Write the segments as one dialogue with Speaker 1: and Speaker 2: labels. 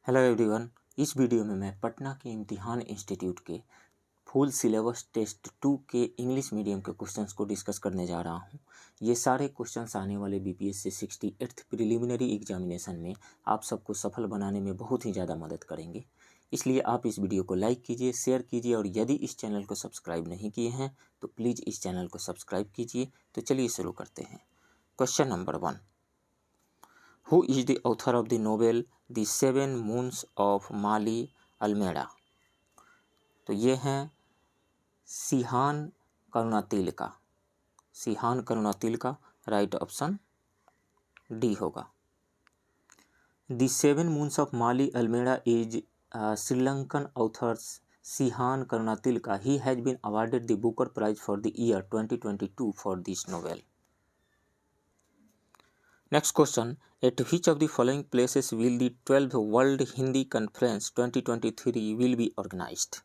Speaker 1: Hello everyone. इस video में मैं पटना के इम्तिहान इंस्टीट्यूट के फुल सिलेबस टेस्ट 2 के इंग्लिश मीडियम के क्वेश्चंस को डिस्कस करने जा रहा हूं। ये सारे क्वेश्चंस आने वाले बीपीएससी 68th प्रिलिमिनरी एग्जामिनेशन में आप सबको सफल बनाने में बहुत ही ज़्यादा मदद करेंगे। इसलिए आप इस वीडियो को लाइक कीजिए, शेयर कीजिए और यदि इस चैनल को सब्सक्राइब नहीं किए हैं तो प्लीज़ इस चैनल को सब्सक्राइब कीजिए। तो चलिए शुरू करते हैं। Question number 1, Who is the author of the novel The Seven Moons of Mali Almeida? तो ये हैं Shehan Karunatilaka. Shehan Karunatilaka, right option D होगा। The Seven Moons of Mali Almeida is Sri Lankan author Sihan Karunatilka. He has been awarded the Booker Prize for the year 2022 for this novel. Next question, at which of the following places will the 12th World Hindi Conference 2023 will be organized?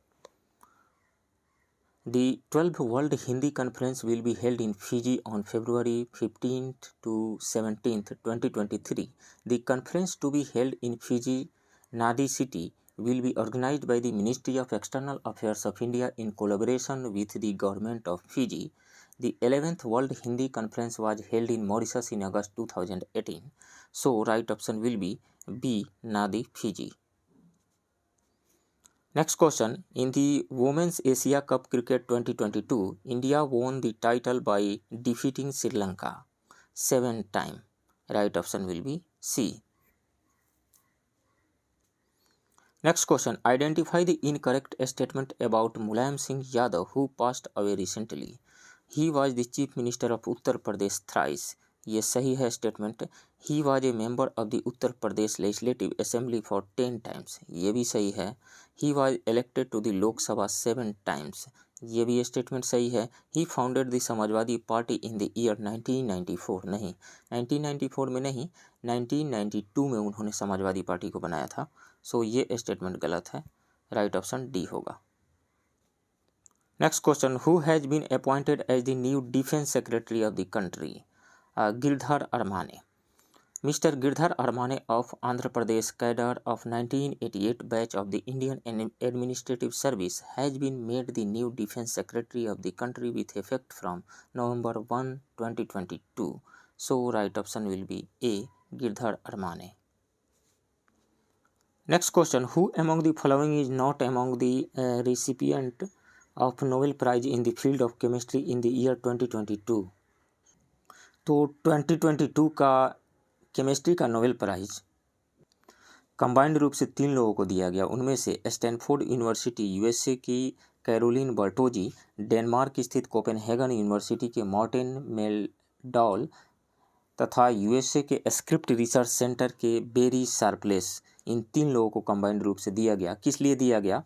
Speaker 1: The 12th World Hindi Conference will be held in Fiji on February 15th to 17th, 2023. The conference to be held in Fiji, Nadi City, will be organized by the Ministry of External Affairs of India in collaboration with the Government of Fiji. The 11th World Hindi Conference was held in Mauritius in August 2018. So, right option will be B, Nadi, Fiji. Next question, in the Women's Asia Cup Cricket 2022, India won the title by defeating Sri Lanka 7 times. Right option will be C. Next question, identify the incorrect statement about Mulayam Singh Yadav who passed away recently. He was the Chief Minister of Uttar Pradesh thrice. ये सही है statement. He was a member of the Uttar Pradesh legislative assembly for 10 times, ये भी सही है। He was elected to the Lok Sabha 7 times, ये भी statement सही है। He founded the Samajwadi party in the year 1994, नहीं 1994 में नहीं, 1992 में उन्होंने समाजवादी पार्टी को बनाया था। सो ये स्टेटमेंट गलत है, राइट ऑप्शन डी होगा। Next question, who has been appointed as the new defence secretary of the country? Girdhar Armane. Mr. Girdhar Armane of Andhra Pradesh cadre of 1988 batch of the Indian Administrative Service has been made the new Defence Secretary of the country with effect from November 1, 2022. So, right option will be A, Girdhar Armane. Next question, who among the following is not among the recipient of Nobel Prize in the field of chemistry in the year 2022? तो 2022 का chemistry का Nobel prize combined रूप से 3 लोगों को दिया गया। उनमें से स्टैनफोर्ड यूनिवर्सिटी यूएसए की कैरोलिन बर्टोजी, डेनमार्क स्थित कोपेनहेगन यूनिवर्सिटी के मार्टिन मेलडॉल तथा यूएसए के स्क्रिप्ट रिसर्च सेंटर के बेरी शार्पलेस, इन 3 लोगों को कंबाइंड रूप से दिया गया। किस लिए दिया गया?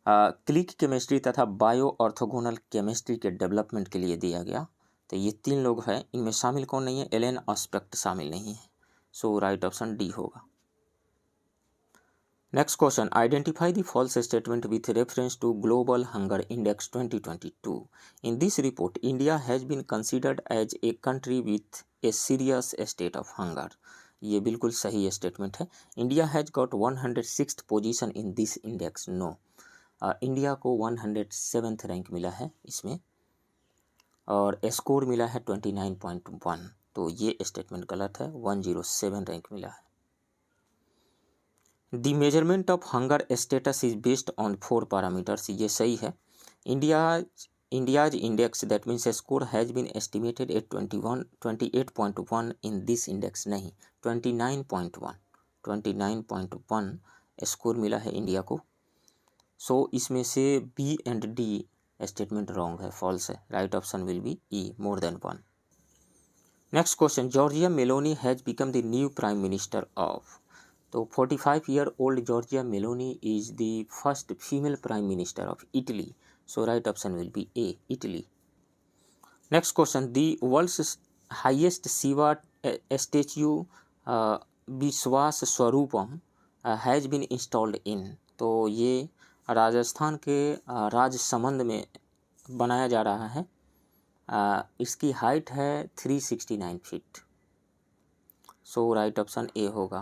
Speaker 1: क्लिक केमिस्ट्री तथा बायो ऑर्थोगोनल केमिस्ट्री के डेवलपमेंट के लिए दिया गया। तो ये 3 लोग हैं, इनमें शामिल कौन नहीं है? एलन ऑस्पेक्ट शामिल नहीं है। सो राइट ऑप्शन डी होगा। Next question, identify the false statement with reference to global hunger index 2022। In this report India has been considered as a country with a serious state of hunger. ये बिल्कुल सही statement है। India has got 106th position in this index. No, India को 107th rank मिला है इसमें और score मिला है 29.1। तो ये स्टेटमेंट गलत है, 107 रैंक मिला है। The measurement of hunger status is based on 4 parameters, ये सही है। India's index that means score has been estimated at 28.1 in this index, नहीं 29.1 स्कोर मिला है इंडिया को। सो इसमें से B and D statement wrong है, फॉल्स है। Right option will be E, more than 1। Next question, Giorgia Meloni has become the new prime minister of. तो 45 old Giorgia Meloni is the first female prime minister of Italy. So right option will be A, Italy. Next question, the world's highest Shiva statue Vishwas Swaroopam has been installed in. तो ये राजस्थान के राजसमंद में बनाया जा रहा है। इसकी हाइट है 369 feet. So right option A होगा।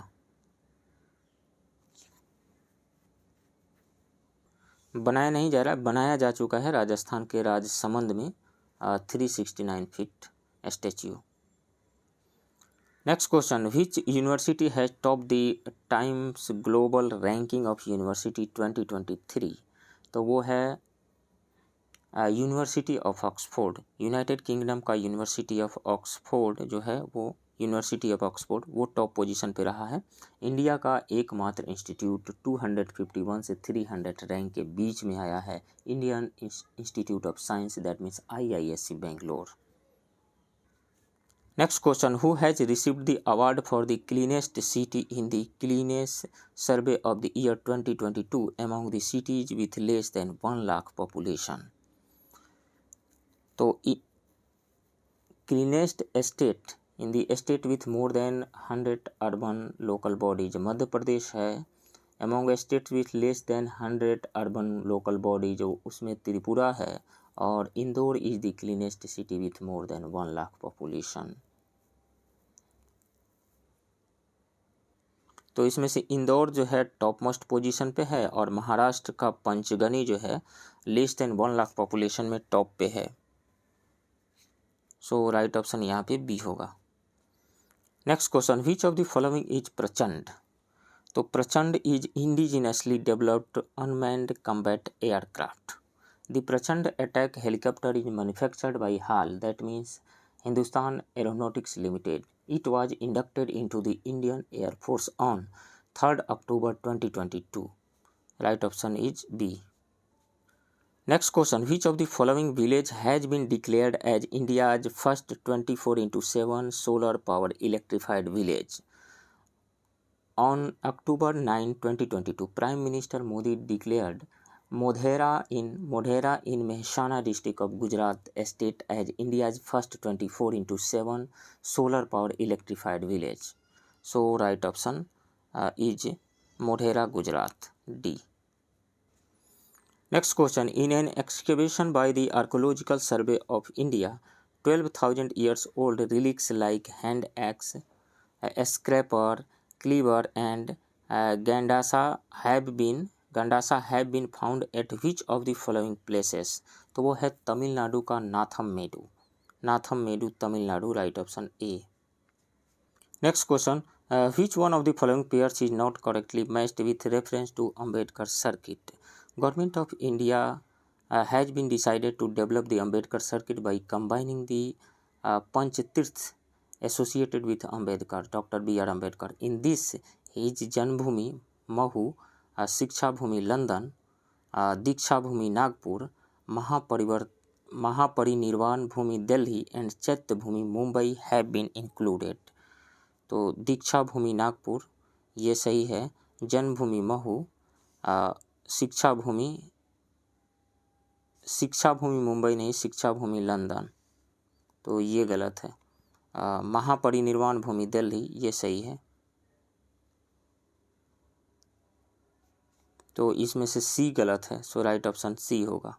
Speaker 1: बनाया नहीं जा रहा, बनाया जा चुका है राजस्थान के राजसमंद में 369 feet statue. Next question, which university has top the times global ranking of university 2023? तो वो है university of Oxford. United kingdom का यूनिवर्सिटी ऑफ ऑक्सफोर्ड जो है वो यूनिवर्सिटी ऑफ ऑक्सफोर्ड वो टॉप पोजीशन पे रहा है। इंडिया का एकमात्र इंस्टीट्यूट 251 से 300 रैंक के बीच में आया है, Indian Institute of Science, that means IISc Bangalore. Next question, who has received the award for the cleanest city in the cleanest survey of the year 2022 among the cities with less than 1 lakh population? तो cleanest state in the state with more than 100 urban local bodies Madhya Pradesh है। Among state with less than 100 urban local body जो उसमें त्रिपुरा है, और Indore is the cleanest city with more than 1 lakh population. तो इसमें से इंदौर जो है टॉप मोस्ट पोजीशन पे है, और महाराष्ट्र का पंचगनी जो है लेस देन 1 लाख पॉपुलेशन में टॉप पे है। सो राइट ऑप्शन यहाँ पे बी होगा। Next question, which of the following is Prachand? तो Prachand is indigenously developed unmanned combat aircraft. The Prachand attack helicopter is manufactured by HAL, that means Hindustan Aeronautics Limited. It was inducted into the Indian Air Force on 3rd October 2022. Right option is B. Next question, which of the following village has been declared as India's first 24/7 solar powered electrified village? On October 9, 2022, Prime Minister Modi declared Modhera in Mehsana district of Gujarat state as India's first 24/7 solar powered electrified village. So right option is Modhera, Gujarat, D. Next question, in an excavation by the Archaeological Survey of India, 12,000 years old relics like hand axe, scraper, cleaver and Gandasa have been found at which of the following places? तो वो है तमिलनाडु का Natham Medu Tamil Nadu, right option A. Next question, which one of the following pairs is not correctly matched with reference to Ambedkar circuit? Government of India has been decided to develop the Ambedkar circuit by combining the Panchtirth associated with Ambedkar, Dr. B.R. Ambedkar. In this, his Janmabhoomi Mahu, Shiksha Bhoomi London, Diksha Bhoomi Nagpur, Mahaparinirvan Bhoomi Delhi and Chaitya Bhoomi Mumbai have been included. तो दीक्षा भूमि नागपुर ये सही है, जन्मभूमि महू, शिक्षा भूमि मुंबई नहीं, शिक्षा Bhoomi London, तो ये गलत है। महापरिनिर्वाण भूमि दिल्ली ये सही है। तो इसमें से सी गलत है, सो राइट ऑप्शन सी होगा।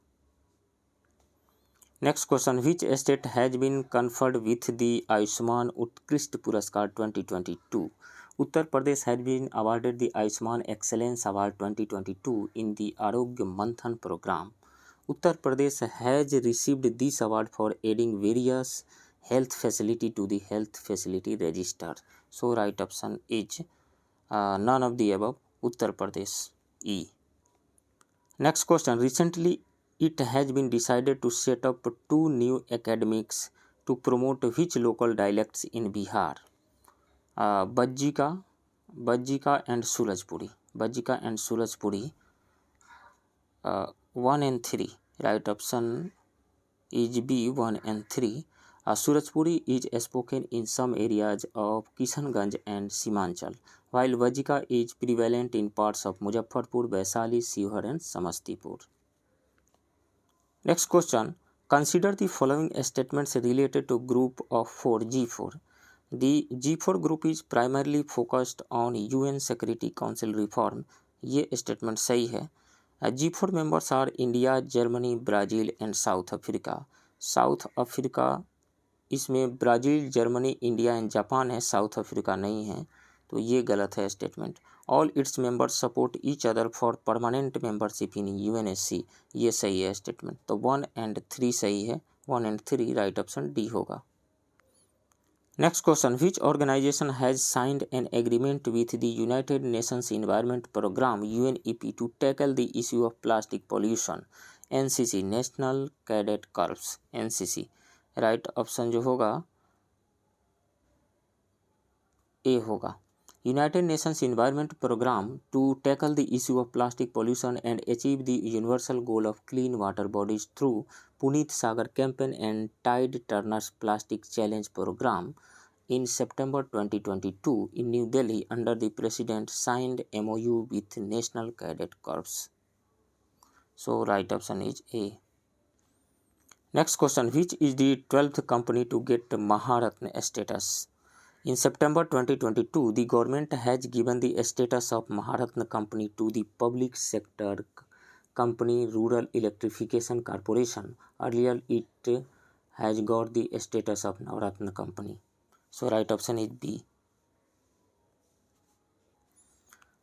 Speaker 1: Next question, which state has been conferred with the Ayushman Utkrisht Puraskar 2022? Uttar Pradesh has been awarded the Ayushman excellence award 2022 in the Arogya Manthan programme. Uttar Pradesh has received this award for adding various health facility to the health facility register. So right option is none of the above, Uttar Pradesh, E. Next question, recently it has been decided to set up 2 new academics to promote which local dialects in Bihar? Bajjika and Surajpuri, 1 and 3, right option is B, 1 and 3. Surajpuri is spoken in some areas of Kishanganj and Simanchal, while Bajjika is prevalent in parts of Muzaffarpur, Vaishali, Shiwhar and Samastipur. Next question, consider the following statements related to group of 4, G4. The G4 group is primarily focused on UN Security Council reform. ये statement सही है। G4 members are India, Germany, Brazil and South Africa. South Africa, इसमें Brazil, Germany, India and Japan है, South Africa नहीं है, तो ये गलत है statement. All its members support each other for permanent membership in UNSC। ये सही है स्टेटमेंट। तो 1 और 3 सही है, 1 और 3 राइट ऑप्शन डी होगा। Next question, which organisation has signed an agreement with the United Nations environment programme UNEP to tackle the issue of plastic pollution? NCC, national cadet corps, NCC। Right option जो होगा A होगा। United Nations environment programme to tackle the issue of plastic pollution and achieve the universal goal of clean water bodies through Puneet Sagar campaign and tide turners plastic challenge programme in September 2022 in New Delhi under the President signed MOU with National Cadet Corps. So right option is A. Next question, which is the 12th company to get Maharatna status? In September 2022, the government has given the status of Maharatna company to the public sector company Rural Electrification Corporation. Earlier, it has got the status of Navaratna company. So right option is B.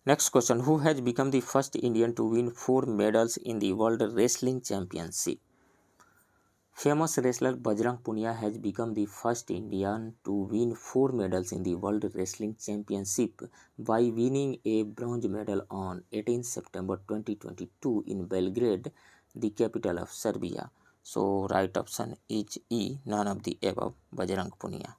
Speaker 1: Next question, who has become the first Indian to win 4 medals in the World Wrestling Championship? Famous wrestler Bajrang Punia has become the first Indian to win 4 medals in the World Wrestling Championship by winning a bronze medal on 18 September 2022 in Belgrade, the capital of Serbia. So right option is E, none of the above, Bajrang Punia.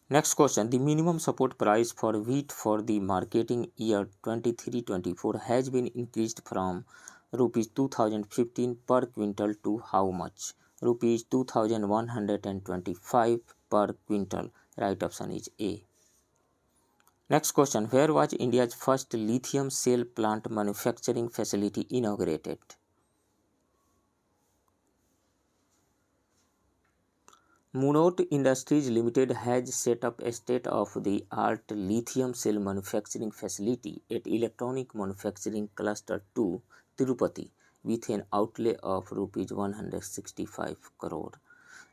Speaker 1: Next question, the minimum support price for wheat for the marketing year 23-24 has been increased from rupees 2015 per quintal to how much? Rupees 2125 per quintal. Right option is A. Next question, where was India's first lithium cell plant manufacturing facility inaugurated? Munot Industries Limited has set up a state-of-the-art lithium cell manufacturing facility at Electronic Manufacturing Cluster 2, Tirupati, with an outlay of Rs 165 crore.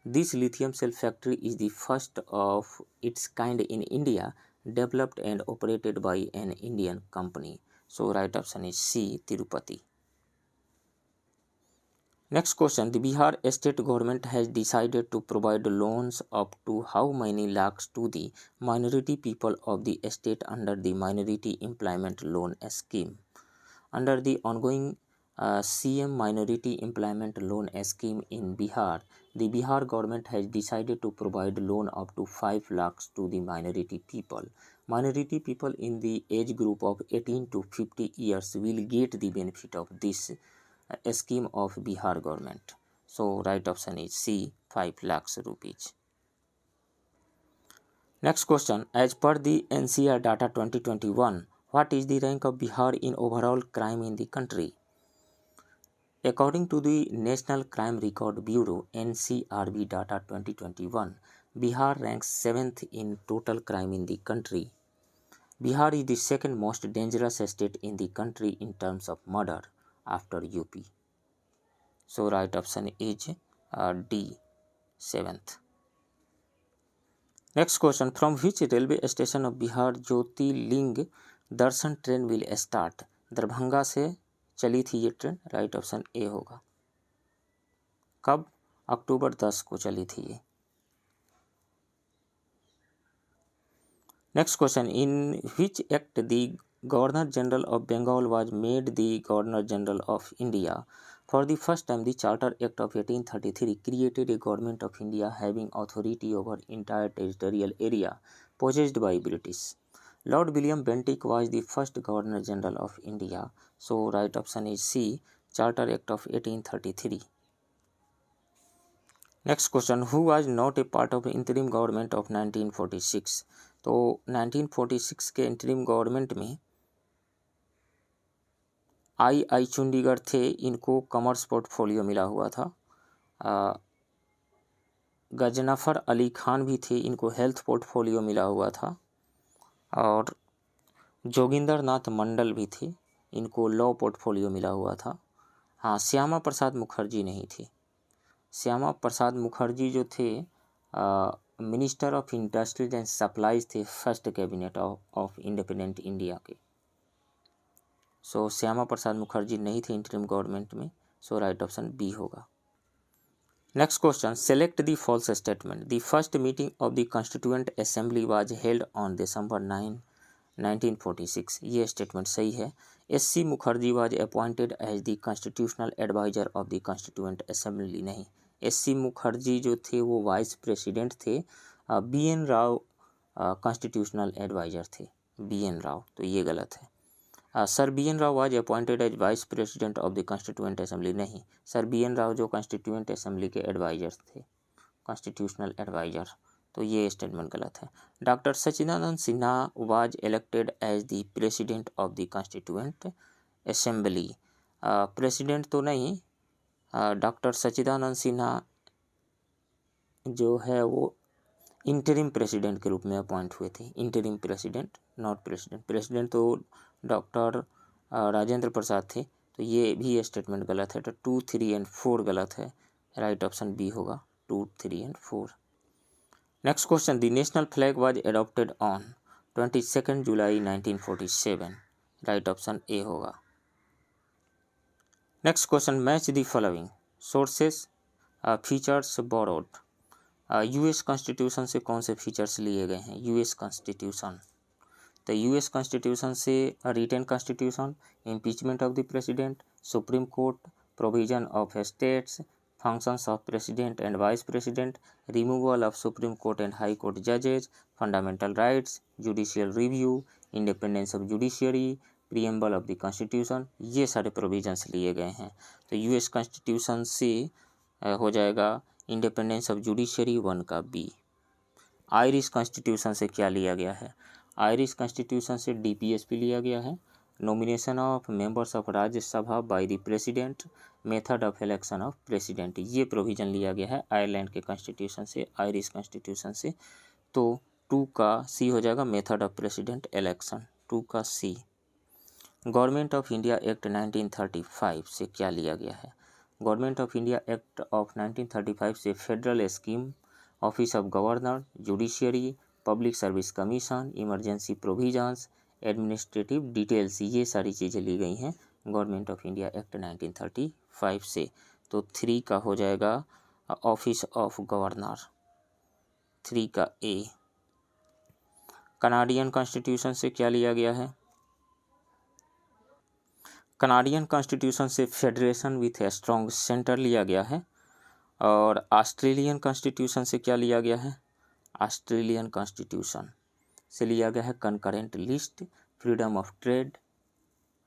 Speaker 1: This lithium cell factory is the first of its kind in India, developed and operated by an Indian company. So right option is C, Tirupati. Next question, the Bihar state government has decided to provide loans up to how many lakhs to the minority people of the state under the Minority Employment Loan Scheme. Under the ongoing CM Minority Employment Loan Scheme in Bihar, the Bihar government has decided to provide loan up to 5 lakhs to the minority people. Minority people in the age group of 18 to 50 years will get the benefit of this scheme of Bihar government. So right option is C, 5 lakhs rupees. Next question, as per the NCR data 2021, what is the rank of Bihar in overall crime in the country? According to the National Crime Record Bureau NCRB data 2021, Bihar ranks 7th in total crime in the country. Bihar is the second most dangerous state in the country in terms of murder after UP. So right option is D, 7th. Next question, from which railway station of Bihar Jyotirling Darshan train will start? Darbhanga से चली थी ये train, right option A होगा। कब? अक्टूबर 10 को चली थी ये। Next question, in which act the governor general of Bengal was made the governor general of India? For the first time, the Charter Act of 1833 created a government of India having authority over entire territorial area possessed by British. Lord William Bentinck was the first Governor General of India. So right option is C, Charter Act of 1833. Next question, who was not a part of interim government of 1946? तो 1946 के interim government में आई चंडीगढ़ थे, इनको commerce portfolio मिला हुआ था। गजनफर अली खान भी थे, इनको हेल्थ पोर्टफोलियो मिला हुआ था। और जोगिंदर नाथ मंडल भी थे, इनको लॉ पोर्टफोलियो मिला हुआ था। हाँ, श्यामा प्रसाद मुखर्जी नहीं थे। श्यामा प्रसाद मुखर्जी जो थे minister of industries and supplies थे first cabinet of independent India के। सो श्यामा प्रसाद मुखर्जी नहीं थे इंटरिम गवर्नमेंट में। सो राइट ऑप्शन बी होगा। Next question, select the false statement. The first meeting of the constituent assembly was held on December 9, 1946। ये statement सही है। S.C. Mukherjee was appointed as the constitutional adviser of the constituent assembly. नहीं, S.C. Mukherjee जो थे वो vice president थे। B.N. Rao constitutional adviser थे, B.N. Rao, तो ये गलत है। Sir B.N. Rao was appointed as vice president of the constituent assembly. नहीं, सर B.N. राव जो कॉन्स्टिट्यूएंट असेंबली के एडवाइजर थे, कॉन्स्टिट्यूशनल एडवाइजर, तो ये स्टेटमेंट गलत है। Doctor Sachchidananda Sinha was elected as the president of the constituent assembly. President तो नहीं, डॉक्टर सच्चिदानंद सिन्हा जो है वो इंटरिम प्रेसिडेंट के रूप में अपॉइंट हुए थे। Interim president, not president. President तो डॉक्टर राजेंद्र प्रसाद थे, तो ये भी स्टेटमेंट गलत है। तो 2, 3 एंड 4 गलत है। राइट ऑप्शन बी होगा, 2, 3 and 4। Next question, the national flag was adopted on 22 July 1947। Right option A होगा। Next question, match the following sources features borrowed. US constitution से कौन से फीचर्स लिए गए हैं? यूएस कॉन्स्टिट्यूशन, तो यूएस कॉन्स्टिट्यूशन से written constitution, impeachment of the president, supreme court, provision of states, functions of president and vice president, removal of supreme court and high court जजेज, fundamental rights, judicial review, independence of judiciary, preamble of the constitution, ये सारे provisions लिए गए हैं। तो US constitution से हो जाएगा इंडिपेंडेंस ऑफ जुडिशियरी 1 का बी। आयरिश कॉन्स्टिट्यूशन से क्या लिया गया है? आयरिश कॉन्स्टिट्यूशन से DPSP लिया गया है। Nomination of members of Rajya Sabha by the president, method of election of president, ये प्रोविजन लिया गया है आयरलैंड के कॉन्स्टिट्यूशन से, आयरिश कॉन्स्टिट्यूशन से। तो 2 का सी हो जाएगा, मेथड ऑफ प्रेसिडेंट इलेक्शन, 2 का सी। गवर्नमेंट ऑफ इंडिया एक्ट 1935 से क्या लिया गया है? Government of India act of 1935 से federal scheme, office of governor, judiciary, public service commission, emergency provisions, administrative details, ये सारी चीज़ें ली गई हैं गवर्नमेंट ऑफ इंडिया एक्ट 1935 से। तो 3 का हो जाएगा ऑफिस ऑफ गवर्नर, 3 का ए। कनाडियन कॉन्स्टिट्यूशन से क्या लिया गया है? कनाडियन कॉन्स्टिट्यूशन से federation with a strong centre लिया गया है। और ऑस्ट्रेलियन कॉन्स्टिट्यूशन से क्या लिया गया है? ऑस्ट्रेलियन कॉन्स्टिट्यूशन से लिया गया है concurrent list, freedom of trade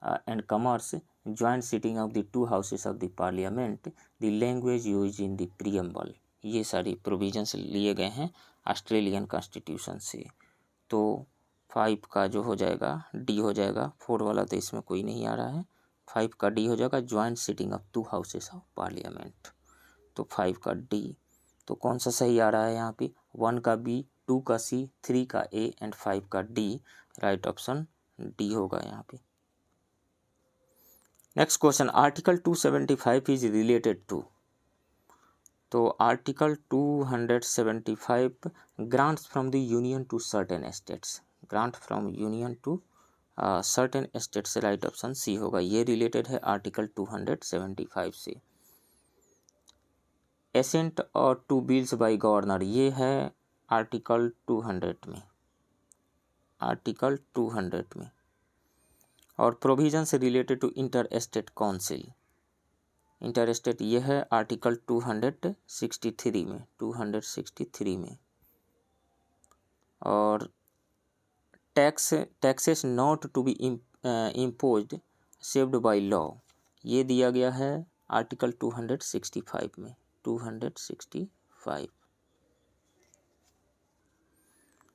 Speaker 1: and commerce, joint sitting of the 2 houses of the parliament, the language use in the preamble, ये सारी प्रोविजंस लिए गए हैं ऑस्ट्रेलियन कॉन्स्टिट्यूशन से। तो 5 का जो हो जाएगा डी हो जाएगा, 4 वाला तो इसमें कोई नहीं आ रहा है, 5 का डी हो जाएगा, joint sitting of 2 houses of parliament. तो 5 का डी, तो कौन सा सही आ रहा है यहाँ पे? 1 का बी, 2 का सी, 3 का ए एंड 5 का डी। राइट ऑप्शन डी होगा यहाँ पे। Next question, article 275 is related to. तो article 275 grants from the union to certain states, grant from union to certain states, right option C होगा। ये रिलेटेड है आर्टिकल 275 से। Accent और टू बिल्स बाय गवर्नर, ये है आर्टिकल 200 में, article 200 में। और provisions related to inter state council, inter state, ये है आर्टिकल 263 में, 263 में। और taxes not to be imposed saved by law, ये दिया गया है आर्टिकल 265 में, 265।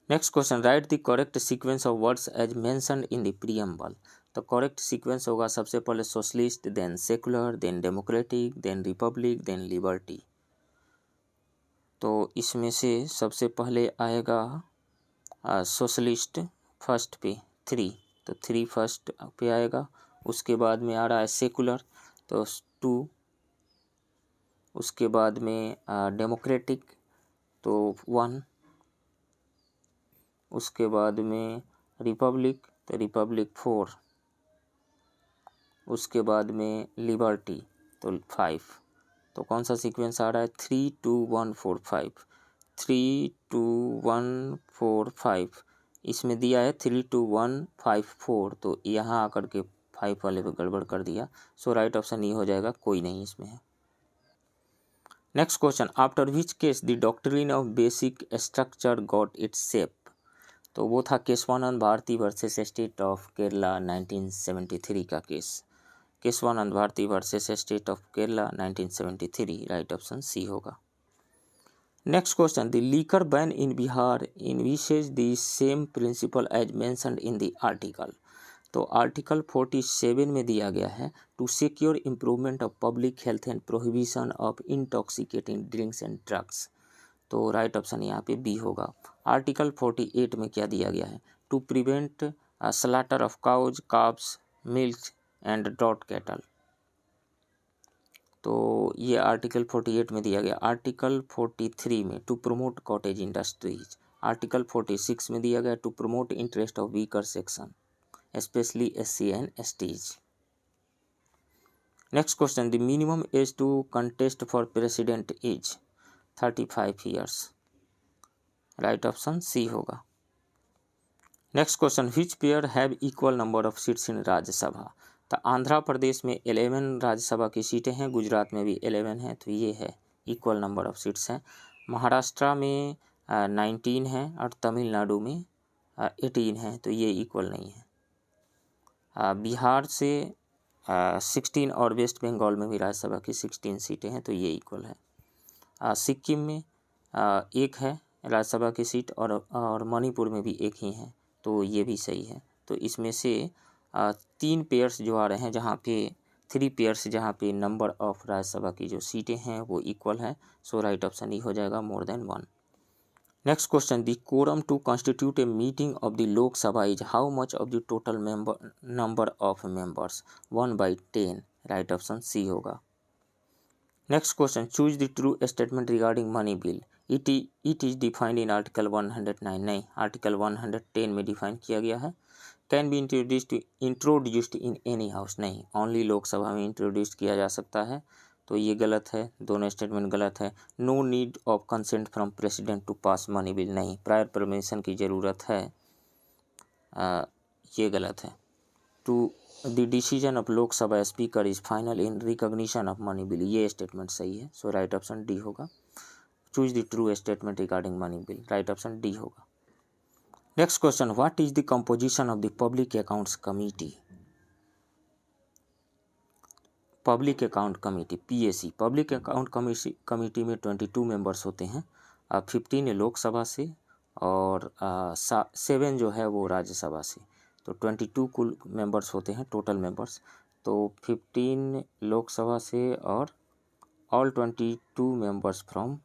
Speaker 1: Next question, write the correct sequence of words as mentioned in the preamble. तो करेक्ट सीक्वेंस होगा सबसे पहले socialist, then secular, then democratic, then republic, then liberty. तो इसमें से सबसे पहले आएगा सोशलिस्ट फर्स्ट पे 3, तो 3 फर्स्ट पे आएगा। उसके बाद में आ रहा है सेकुलर, तो 2, उसके बाद में डेमोक्रेटिक तो 1, उसके बाद में रिपब्लिक, तो रिपब्लिक 4, उसके बाद में लिबर्टी तो 5। तो कौन सा सीक्वेंस आ रहा है? 3 2 1 4 5, 3 2 1 4 5। इसमें दिया है 3 2 1 5 4, तो यहाँ आकर के 5 वाले पे गड़बड़ कर दिया। सो राइट ऑप्शन ये हो जाएगा, कोई नहीं इसमें है। Next question, after which case the doctrine of basic structure got its shape. तो वो था Kesavananda Bharati versus state of Kerala 1973 का case. Kesavananda Bharati versus state of Kerala 1973, right option C होगा। Next question, the liquor ban in Bihar envisages the same principle as mentioned in the article. तो article 47 में दिया गया है to secure improvement of public health and prohibition of intoxicating drinks and drugs. तो right option यहाँ पे B होगा। Article 48 में क्या दिया गया है? To prevent slaughter of cows, calves, milk and draught cattle. तो ये आर्टिकल 48 में दिया गया। आर्टिकल 43 में to promote cottage industries. Article 46 में दिया गया to promote interest of weaker section especially SC and STs. Next question, the minimum age to contest for president is 35 years. Right option C होगा। Next question, which pair have equal number of seats in राज्य सभा। तो आंध्र प्रदेश में 11 राज्यसभा की सीटें हैं, गुजरात में भी 11 हैं, तो ये है इक्वल नंबर ऑफ सीट्स हैं। महाराष्ट्र में 19 हैं और तमिलनाडु में 18 हैं, तो ये इक्वल नहीं है। बिहार से 16 और वेस्ट बंगाल में भी राज्यसभा की 16 सीटें हैं, तो ये इक्वल है। सिक्किम में एक है राज्यसभा की सीट और मणिपुर में भी एक ही है, तो ये भी सही है। तो इसमें से 3 पेयर्स जो आ रहे हैं, जहाँ पे 3 पेयर्स जहाँ पे नंबर ऑफ राज्यसभा की जो सीटें हैं वो इक्वल है। सो राइट ऑप्शन ही हो जाएगा, more than 1। Next question, the quorum to constitute a meeting of the Lok Sabha is how much of the total number of members? 1/10, right option C होगा। Next question, choose the true statement regarding money bill. It is defined in article 109, नहीं, article 110 में define किया गया है। Can be introduced in any house, नहीं, only लोक सभा में इंट्रोड्यूस किया जा सकता है, तो ये गलत है, दोनों स्टेटमेंट गलत है। No need of consent from president to pass money bill, नहीं, प्रायर परमिशन की ज़रूरत है, ये गलत है। Two the decision of Lok Sabha speaker is final in recognition of money bill, ये स्टेटमेंट सही है। सो राइट ऑप्शन डी होगा। Choose the true statement regarding money bill, right option D होगा। Next question, what is the composition of the public accounts committee. Public account committee PAC, public account committee में 22 members होते हैं। 15 लोकसभा से और 7 जो है वो राज्यसभा से, तो 22 कुल मेंबर्स होते हैं, टोटल मेंबर्स। तो 15 लोकसभा से और all 22 members from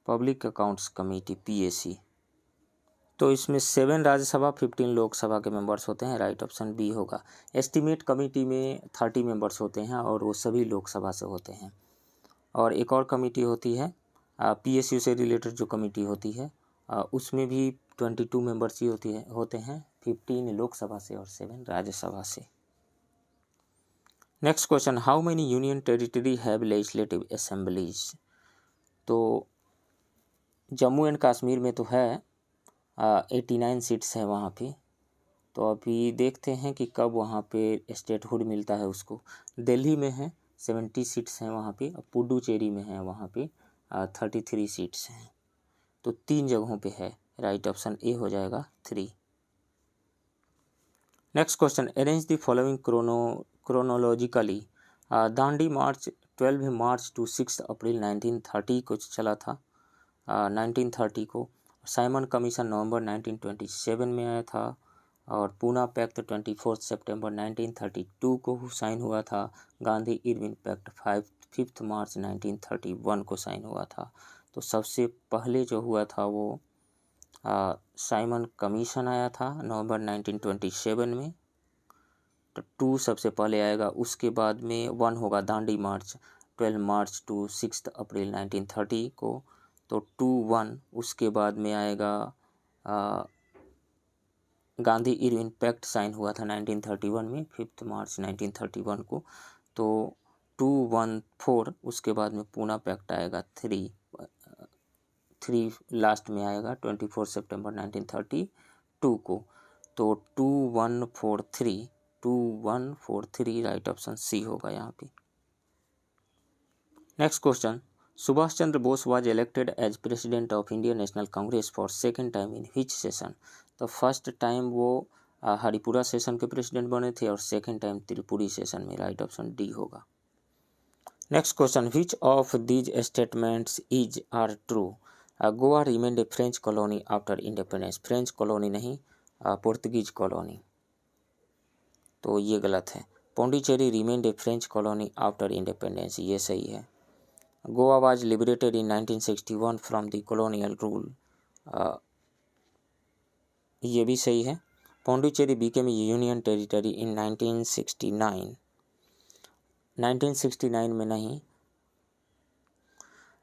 Speaker 1: public accounts committee PAC। तो इसमें 7 राज्यसभा 15 लोकसभा के मेंबर्स होते हैं, राइट ऑप्शन बी होगा। एस्टीमेट कमेटी में 30 मेंबर्स होते हैं और वो सभी लोकसभा से होते हैं। और एक और कमेटी होती है PSU से रिलेटेड जो कमेटी होती है, उसमें भी 22 मेंबर्स ही होते हैं, 15 लोकसभा से और 7 राज्यसभा से। Next question, how many union territory have legislative assemblies. तो जम्मू एंड कश्मीर में तो है 89 सीट्स हैं वहाँ पे, तो अभी देखते हैं कि कब वहाँ पे स्टेटहुड मिलता है उसको। दिल्ली में है 70 सीट्स हैं वहाँ पे, और पुडुचेरी में है वहाँ पे 33 सीट्स हैं, तो 3 जगहों पे है, राइट ऑप्शन ए हो जाएगा 3। Next question, arrange the following chronologically. Dandi March 12 March two 6 अप्रैल 1930 को चला था, 1930 को। साइमन कमीशन नवंबर 1927 में आया था, और पूना पैक्ट 24 सितंबर 1932 को साइन हुआ था। गांधी इरविन पैक्ट 5 मार्च 1931 को साइन हुआ था। तो सबसे पहले जो हुआ था वो साइमन कमीशन आया था नवंबर 1927 में, तो 2 सबसे पहले आएगा। उसके बाद में 1 होगा दांडी मार्च 12 मार्च टू 6 अप्रैल 1930 को, तो 2-1। उसके बाद में आएगा गांधी इरविन पैक्ट साइन हुआ था 1931 में, 5 मार्च 1931 को। तो 214, उसके बाद में पूना पैक्ट आएगा, 3 लास्ट में आएगा 24 सितंबर 1932 को। तो 2143 राइट ऑप्शन सी होगा यहाँ पे। Next question, Subhas Chandra Bose was elected as president of Indian National Congress for second time in which session. तो फर्स्ट टाइम वो हरिपुरा सेशन के प्रेसिडेंट बने थे और सेकेंड टाइम त्रिपुरी सेशन में, राइट ऑप्शन डी होगा। Next question, which of these statements is are true. Goa remained a French colony after independence. French colony नहीं, Portuguese colony, तो ये गलत है। Pondicherry remained a French colony after independence, ये सही है। Goa was liberated in 1961 from the colonial rule, ये भी सही है। Pondicherry became union territory in 1969, 1969 में नहीं।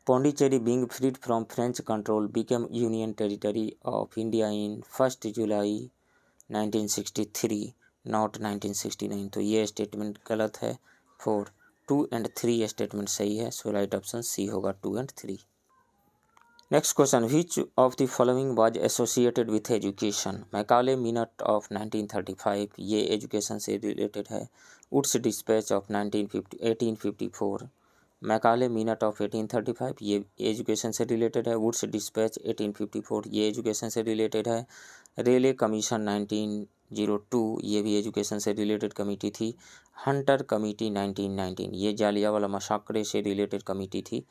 Speaker 1: Pondicherry being freed from French control became union territory of India in 1 July 1963, not 1969, तो ये स्टेटमेंट गलत है। 4, 2 and 3 स्टेटमेंट सही है, सो राइट ऑप्शन सी होगा 2 and 3। Next question, which of the following was associated with education. Macaulay minute of 1935, ये education से related है। Wood's dispatch of 1854, Macaulay minute of 1835, ये एजुकेशन से रिलेटेड है। वुड्स डिस्पैच 1854, ये एजुकेशन से related है। रेले कमीशन 1902, ये भी एजुकेशन से रिलेटेड कमेटी थी। हंटर कमेटी 1919, ये जालियांवाला मसाकरे से रिलेटेड कमेटी थी,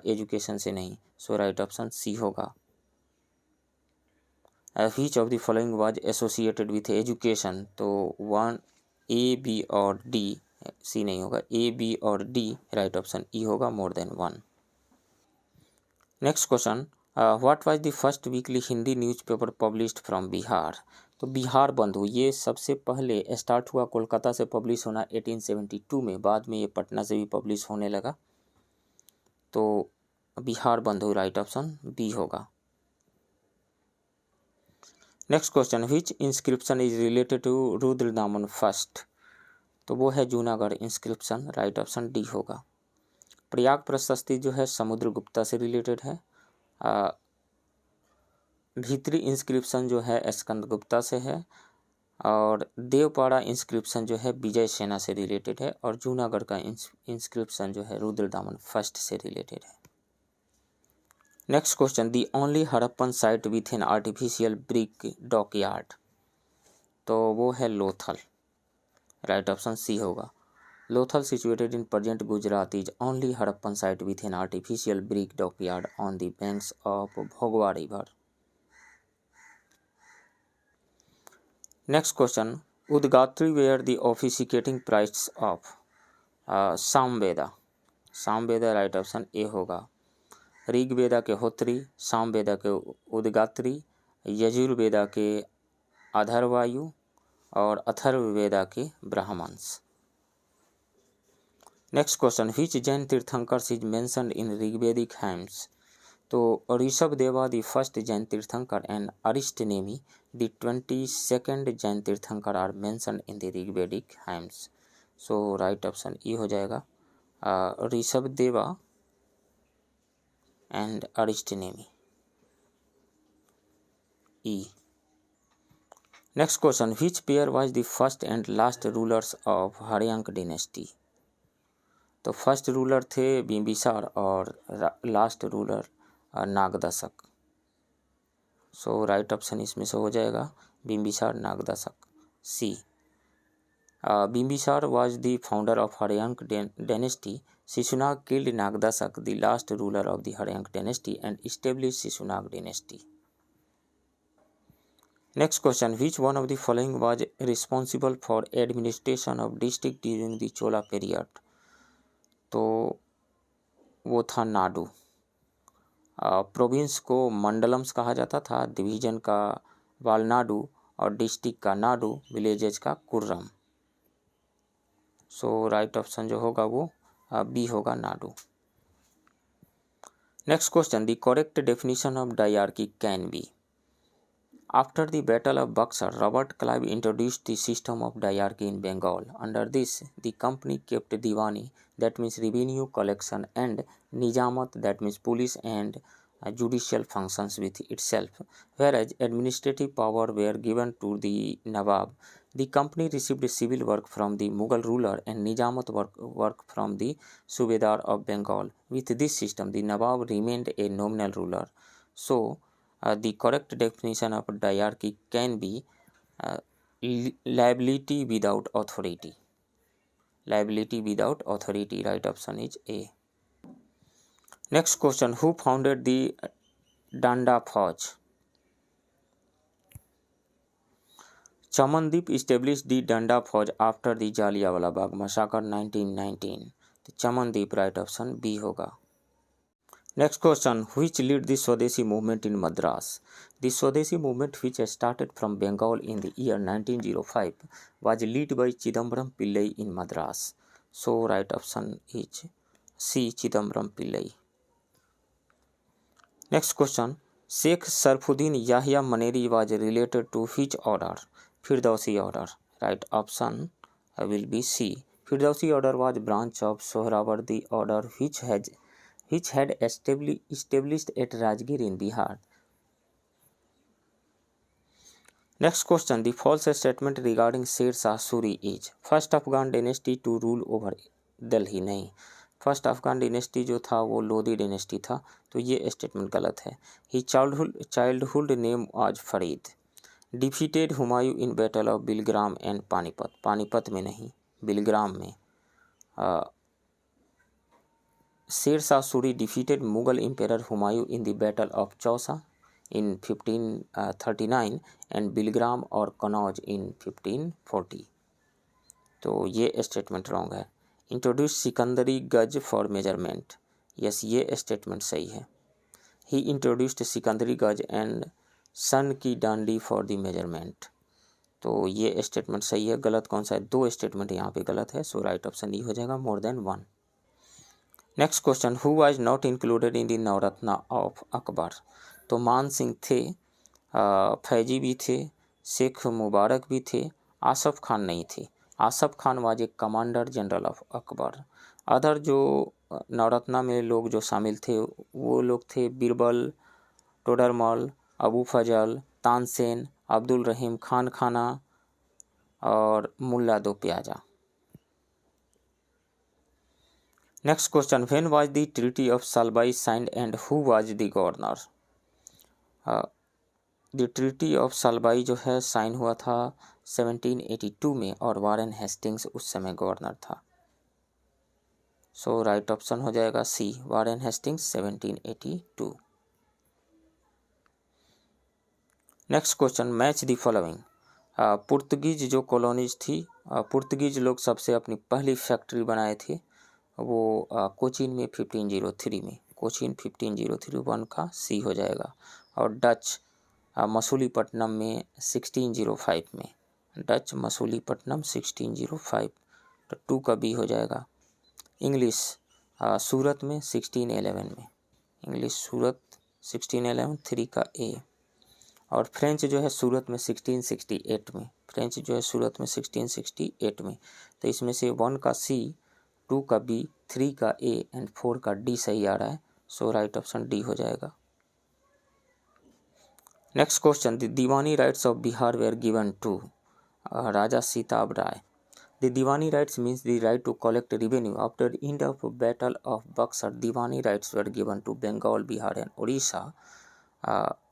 Speaker 1: एजुकेशन से नहीं, सो राइट ऑप्शन सी होगा। Which of the following was associated with education, तो 1 ए बी और डी, सी नहीं होगा, ए बी और डी, राइट ऑप्शन ई होगा, more than 1। Next question, what was the first weekly Hindi newspaper published from Bihar. तो बिहार बंधु, ये सबसे पहले स्टार्ट हुआ कोलकाता से पब्लिश होना 1872 में, बाद में ये पटना से भी पब्लिश होने लगा। तो Bihar Bandhu right option B होगा। Next question, which inscription is related to Rudradaman first. तो वो है Junagadh inscription, right option D होगा। प्रयाग प्रशस्ति जो है समुद्रगुप्ता से रिलेटेड है। भीतरी इंस्क्रिप्शन जो है स्कंदगुप्ता से है, और देवपाड़ा इंस्क्रिप्शन जो है विजय सेना से रिलेटेड है, और जूनागढ़ का इंस्क्रिप्शन जो है रुद्रदामन फर्स्ट से रिलेटेड है। Next question, the only Harappan site with an artificial brick dockyard. तो वो है लोथल, राइट ऑप्शन सी होगा। Lothal situated in present Gujarat is only Harappan site with an artificial brick dockyard on the banks of Bhogava river. Next question, Udgatri were the officiating priest of Samaveda. Samaveda right option A होगा। ऋग्वेदा के होत्री, सामवेदा के उदगात्री, यजुर्वेदा के अथर्ववायु और अथर्ववेदा के Brahmanas. Next question, which Jain tirthankara is mentioned in Rigvedic hymns. तो ऋषभ देवा the first Jan तीर्थंकर and अरिस्टनेमी the 22nd Jain Tirthankar are mentioned in the Rigvedic hymns, so right option E हो जाएगा, ऋषभ देवा and Aristonemi, E. Next question, which pair was the first and last rulers of Haryank dynasty। तो first ruler थे बिंबिसार और last ruler Nagdashak, सो right option इसमें से हो जाएगा बिंबिसार नागदशक, सी। Bimbisar was the founder of Haryank dynasty. Shishunag killed Nagdasak, the last ruler of the Haryank dynasty, and established Shishunag dynasty. Next question, which one of the following was responsible for administration of district during the Chola period? तो वो था Nadu. Province को मंडलम्स कहा जाता था, division का वालनाडु और district का नाडू, विलेजेस का कुर्रम, सो राइट ऑप्शन जो होगा वो बी होगा, Nadu. Next question, the correct definition of dyarchy can be. After the Battle of Buxar, Robert Clive introduced the system of diarchy in Bengal. Under this, the company kept Diwani, that means revenue collection, and Nijamat, that means police and judicial functions with itself, whereas administrative power were given to the Nawab. The company received civil work from the Mughal ruler and Nijamat work from the Subedar of Bengal. With this system, the Nawab remained a nominal ruler. So, the correct definition of diarchy can be uh, liability without authority. Liability without authority. Right option is A. Next question: who founded the Danda Fauj? Chamandeep established the Danda Fauj after the Jallianwala Bagh massacre 1919. तो Chamandeep right option B होगा. Next question: which led the Swadeshi movement in Madras? The Swadeshi movement, which started from Bengal in the year 1905, was led by Chidambaram Pillai in Madras. So right option is C, Chidambaram Pillai. Next question: Sheikh Sarfuddin Yahya Maneri was related to which order? Firdausi order. Right option will be C. Firdausi order was a branch of Sohrawardi order which had established at Rajgir in Bihar. Next question: the false statement regarding Sher Shah Suri is first Afghan dynasty to rule over Delhi. नहीं, first Afghan dynasty जो था वो Lodhi dynasty था, तो ये statement गलत है. ही childhood name आज Farid. Defeated Humayun in battle of Bilgram and Panipat. Panipat में नहीं, बिलग्राम में. Sher Shah Suri defeated Mughal emperor Humayun in the battle of Chausa in 1539 and Bilgram और कनौज in 1540. तो ये स्टेटमेंट रॉन्ग है. इंट्रोड्यूस सिकंदरी गज फॉर मेजरमेंट. यस, ये स्टेटमेंट सही है. ही इंट्रोड्यूस्ड सिकंदरी गज एंड सन की डांडी फॉर द मेजरमेंट. तो ये स्टेटमेंट सही है. गलत कौन सा है? दो स्टेटमेंट यहाँ पे गलत है. सो राइट ऑप्शन ई हो जाएगा, more than one. Next question: who was not included in the Navratna of Akbar? तो मान सिंह थे, फैजी भी थे, शेख मुबारक भी थे, आसफ खान नहीं थे. Asaf Khan was a commander general of Akbar. Other जो नवरत्ना में लोग जो शामिल थे वो लोग थे बीरबल, टोडरमल, अबू फजल, तानसेन, अब्दुल रहीम खान खाना और Mulla Do Pyaza. Next question: when was the treaty of Salbai signed and who was the governor? The treaty of Salbai जो है साइन हुआ था 1782 में और वारेन हेस्टिंग्स उस समय गवर्नर था. सो राइट ऑप्शन हो जाएगा C, Warren Hastings 1782. Next question: match the following. Portuguese जो कॉलोनीज थी, पुर्तगीज लोग सबसे अपनी पहली फैक्ट्री बनाए थे वो कोचीन में 1503 में. कोचीन 1503 का सी हो जाएगा. और डच मसूलीपट्टनम में 1605 में. डच मसूलीपट्टनम 1605, तो 2 का बी हो जाएगा. इंग्लिश सूरत में 1611 में. इंग्लिश सूरत 1611, 3 का ए. और फ्रेंच जो है सूरत में 1668 में. फ्रेंच जो है सूरत में 1668 में. तो इसमें से 1 का सी, 2 का बी, 3 का ए एंड 4 का डी सही आ रहा है. सो राइट ऑप्शन डी हो जाएगा. Next question: the diwani rights of Bihar were given to Raja Sitab Rai. The diwani rights means the right to collect revenue. After the end of battle of Buxar, diwani rights were given to Bengal, Bihar and Orissa.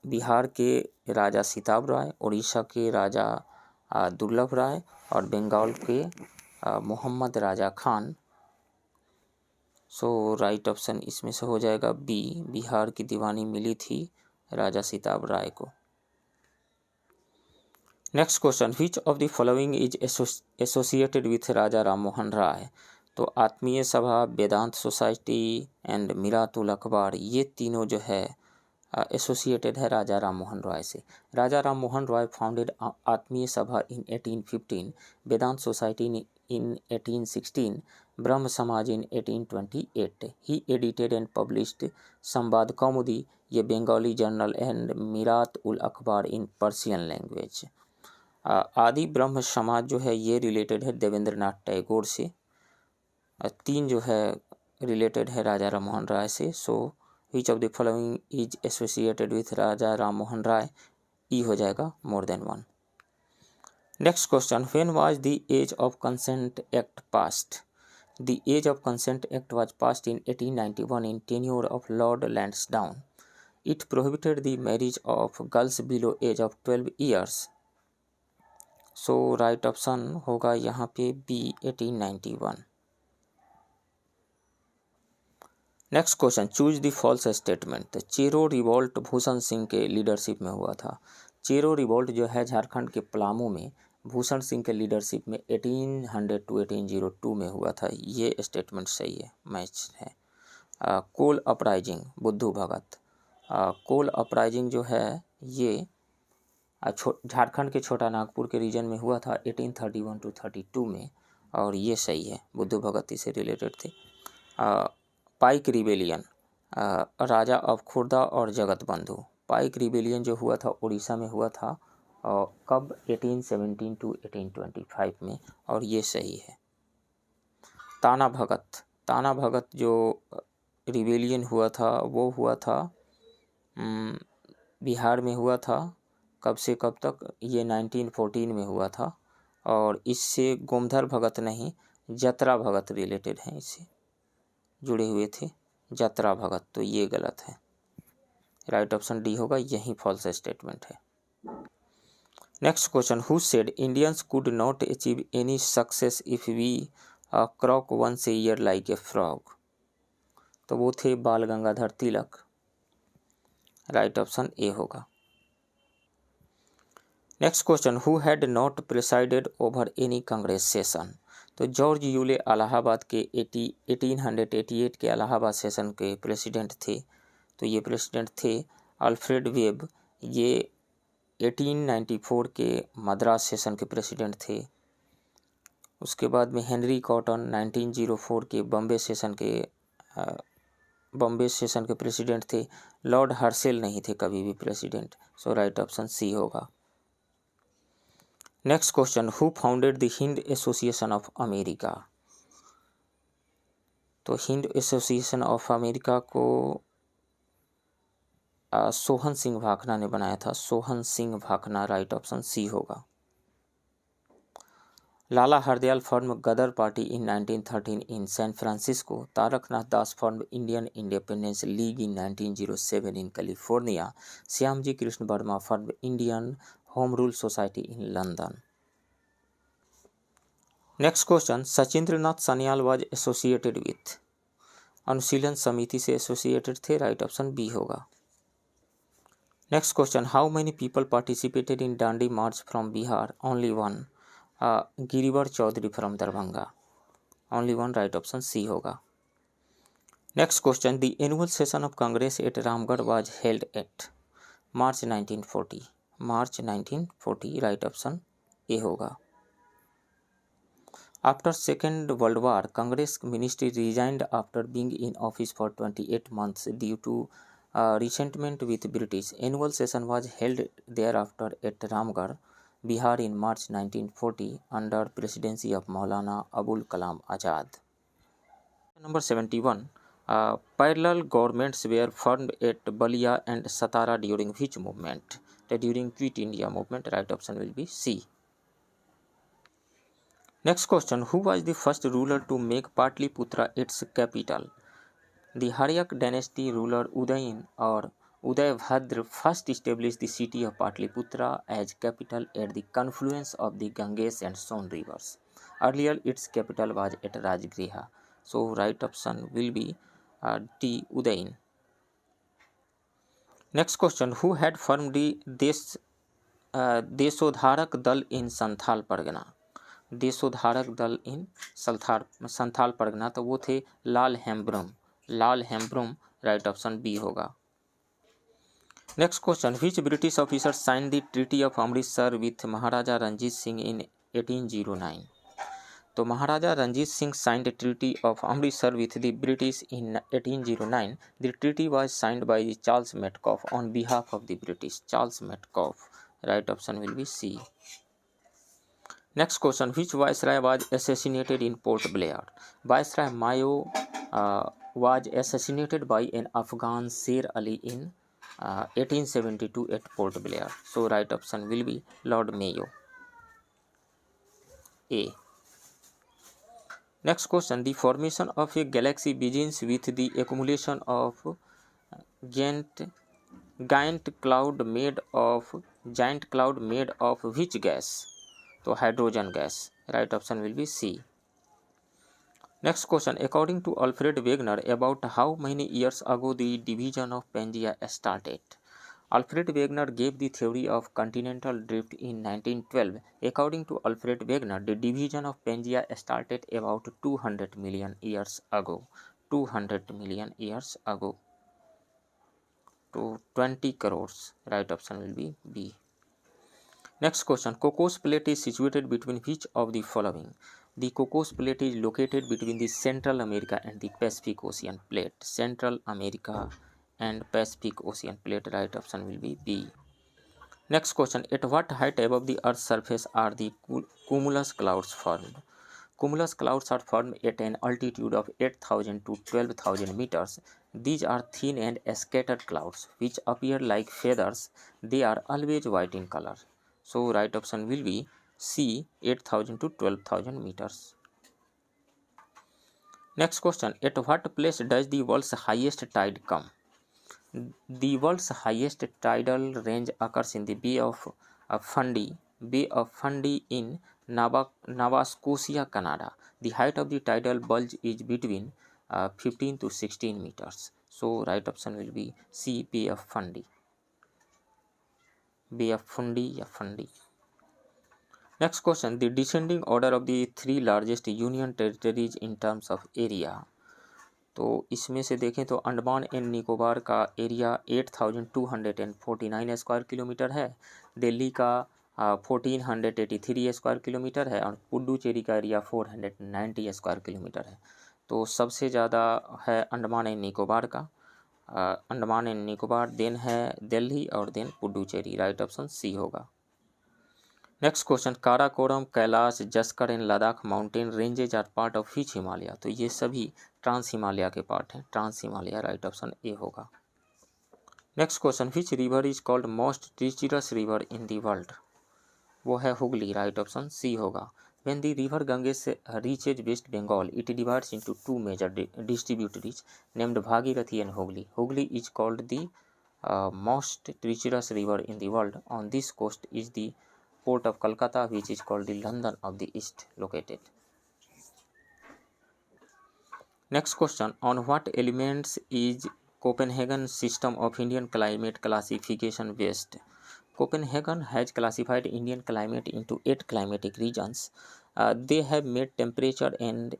Speaker 1: Bihar के राजा सीताब राय, उड़ीसा के राजा दुर्लभ राय और बंगाल के मोहम्मद राजा खान. सो right option इसमें से हो जाएगा बी, बिहार की दीवानी मिली थी राजा सीताब राय को. Next question: which of the following is associated with Raja Ram Mohan Roy? तो आत्मीय सभा, वेदांत सोसाइटी एंड मिरातुल अखबार, ये तीनों जो है एसोसिएटेड है राजा राम मोहन रॉय से। राजा राम मोहन रॉय फाउंडेड आत्मीय सभा इन 1815, वेदांत society in 1816, Brahma Samaj in 1828. He edited and published Sambad Kaumudi, a Bengali journal, and Mirat ul Akhbar in Persian language. आदि ब्रह्म समाज जो है ये रिलेटेड है देवेंद्र नाथ टैगोर से। तीन जो है रिलेटेड है राजा राम मोहन राय से। So which of the following is associated with Raja Ram Mohan Roy? E हो जाएगा more than one. Next question, when was the Age of Consent Act passed? The Age of Consent Act was passed in 1891 in tenure of Lord Lansdowne. It prohibited the marriage of girls below age of 12 years. So right option होगा यहाँ पे B 1891. Next question, choose the false statement. Chero revolt Bhushan Singh के leadership में हुआ था। Chero revolt जो है झारखंड के पलामू में भूषण सिंह के लीडरशिप में 1800 to 1802 में हुआ था। ये स्टेटमेंट सही है, मैच है। कोल अपराइजिंग बुद्धू भगत। कोल अपराइजिंग जो है ये झारखंड के छोटा नागपुर के रीजन में हुआ था 1831 to 32 में, और ये सही है, बुद्धू भगत इससे रिलेटेड थे। पाइक रिबेलियन, राजा ऑफ खुर्दा और जगत बंधु। पाइक रिबेलियन जो हुआ था उड़ीसा में हुआ था, और कब? 1817 to 1825 में, और ये सही है। ताना भगत, ताना भगत जो रिबेलियन हुआ था वो हुआ था बिहार में हुआ था। कब से कब तक? ये 1914 में हुआ था, और इससे गोमधर भगत नहीं जतरा भगत रिलेटेड हैं, इससे जुड़े हुए थे जतरा भगत, तो ये गलत है। राइट ऑप्शन डी होगा, यही फॉल्स स्टेटमेंट है। Next question, who said Indians could not achieve any success if we croak once a year like a frog? तो वो थे Bal Gangadhar Tilak. Right option A होगा। Next question, who had not presided over any Congress session? तो George Yule Allahabad के 1888 के Allahabad session के president थे, तो ये प्रेसिडेंट थे। अल्फ्रेड वेब ये 1894 के मद्रास सेशन के प्रेसिडेंट थे। उसके बाद में हेनरी कॉटन 1904 के बॉम्बे सेशन के प्रेसिडेंट थे। लॉर्ड हर्सेल नहीं थे कभी भी प्रेसिडेंट। सो राइट ऑप्शन सी होगा। Next question, who founded the Hind association of America? तो हिंद एसोसिएशन ऑफ अमेरिका को सोहन सिंह भाखना ने बनाया था। Sohan Singh Bhakna, right option C होगा। लाला Hardayal form Gadar party in 1913 in San Francisco. Taraknath Das form Indian independence league in 1907 in California. Shyamji Krishna Verma form Indian home rule society in London. Next question, Sachindranath Sanyal was associated with? अनुशीलन समिति से associated थे। Right option B होगा। Next question, how many people participated in Dandi March from Bihar? Only one. Girivar Chaudhary from Darbhanga. Only one, right option C होगा। Next question, the annual session of Congress at Ramgarh was held at? March 1940। March 1940, right option A होगा। After second world war, Congress ministry resigned after being in office for 28 months due to resentment with British. Annual session was held thereafter at Ramgarh, Bihar in March 1940 under presidency of Maulana Abul Kalam Azad. Number 71. Parallel governments were formed at Balia and Satara during which movement? During Quit India movement. Right option will be C. Next question, who was the first ruler to make Patliputra its capital? The Haryak dynasty ruler Udayin or Udayabhadra first established the city of Patliputra as capital at the confluence of the Ganges and Son rivers. Earlier its capital was at Rajgriha. So right option will be D. Udayin. Next question, who had formed the Desodharak Dal in Santhal Pargana? देशोद्धारक दल इन संथाल परगना, तो वो थे लाल हेम्ब्रम। लाल Hembrom, right option B होगा। Next question, which British officer signed the Treaty of Amritsar with Maharaja Ranjit Singh in 1809? तो महाराजा Ranjit Singh signed the Treaty of Amritsar with the British in 1809. The treaty was signed by Charles Metcalfe on behalf of the British. Charles Metcalfe. Right option will be C. Next question, which viceroy was assassinated in Port Blair? Viceroy Mayo was assassinated by an Afghan Sher Ali in 1872 at Port Blair. So right option will be Lord Mayo. A. Next question, the formation of a galaxy begins with the accumulation of giant cloud made of which gas? तो hydrogen gas. Right option will be C. Next question, according to Alfred Wegener, about how many years ago the division of Pangaea started? Alfred Wegener gave the theory of continental drift in 1912. According to Alfred Wegener, the division of Pangaea started about 200 million years ago. 200 million years ago. To 20 crores. Right option will be B. Next question, Cocos Plate is situated between which of the following? The Cocos Plate is located between the Central America and the Pacific Ocean Plate. Central America and Pacific Ocean Plate. Right option will be B. Next question, at what height above the Earth's surface are the cumulus clouds formed? Cumulus clouds are formed at an altitude of 8,000 to 12,000 meters. These are thin and scattered clouds which appear like feathers. They are always white in color. So right option will be C, 8,000 to 12,000 meters. Next question, at what place does the world's highest tide come? The world's highest tidal range occurs in the Bay of Fundy in Nova Scotia, Canada. The height of the tidal bulge is between 15 to 16 meters. So right option will be C, Bay of Fundy. Bay of Fundy. Next question, the descending order of the three largest union territories in terms of area. तो इसमें से देखें तो Andaman and Nicobar का area 8,249 square kilometre है, दिल्ली का 1,483 square kilometre है और पुडुचेरी का एरिया 490 स्क्वायर किलोमीटर है। तो सबसे ज़्यादा है अंडमान एंड निकोबार का, अंडमान एंड निकोबार, देन है दिल्ली और then Puducherry. Right option C होगा। Next question, Karakoram, Kailash, Zanskar and Ladakh mountain ranges are part of which Himalaya? तो ये सभी ट्रांस हिमालय के पार्ट हैं, trans Himalaya. Right option A होगा। Next question, which river is called most treacherous river in the world? वो है Hooghly. Right option C होगा। When the river Ganges reaches West Bengal, it divides into two major distributaries named Bhagirathi and Hooghly. Hooghly is called the most treacherous river in the world. On this coast is the port of Calcutta, which is called the London of the East, located. Next question, on what elements is Copenhagen system of Indian climate classification based? Copenhagen has classified Indian climate into 8 climatic regions. They have made temperature and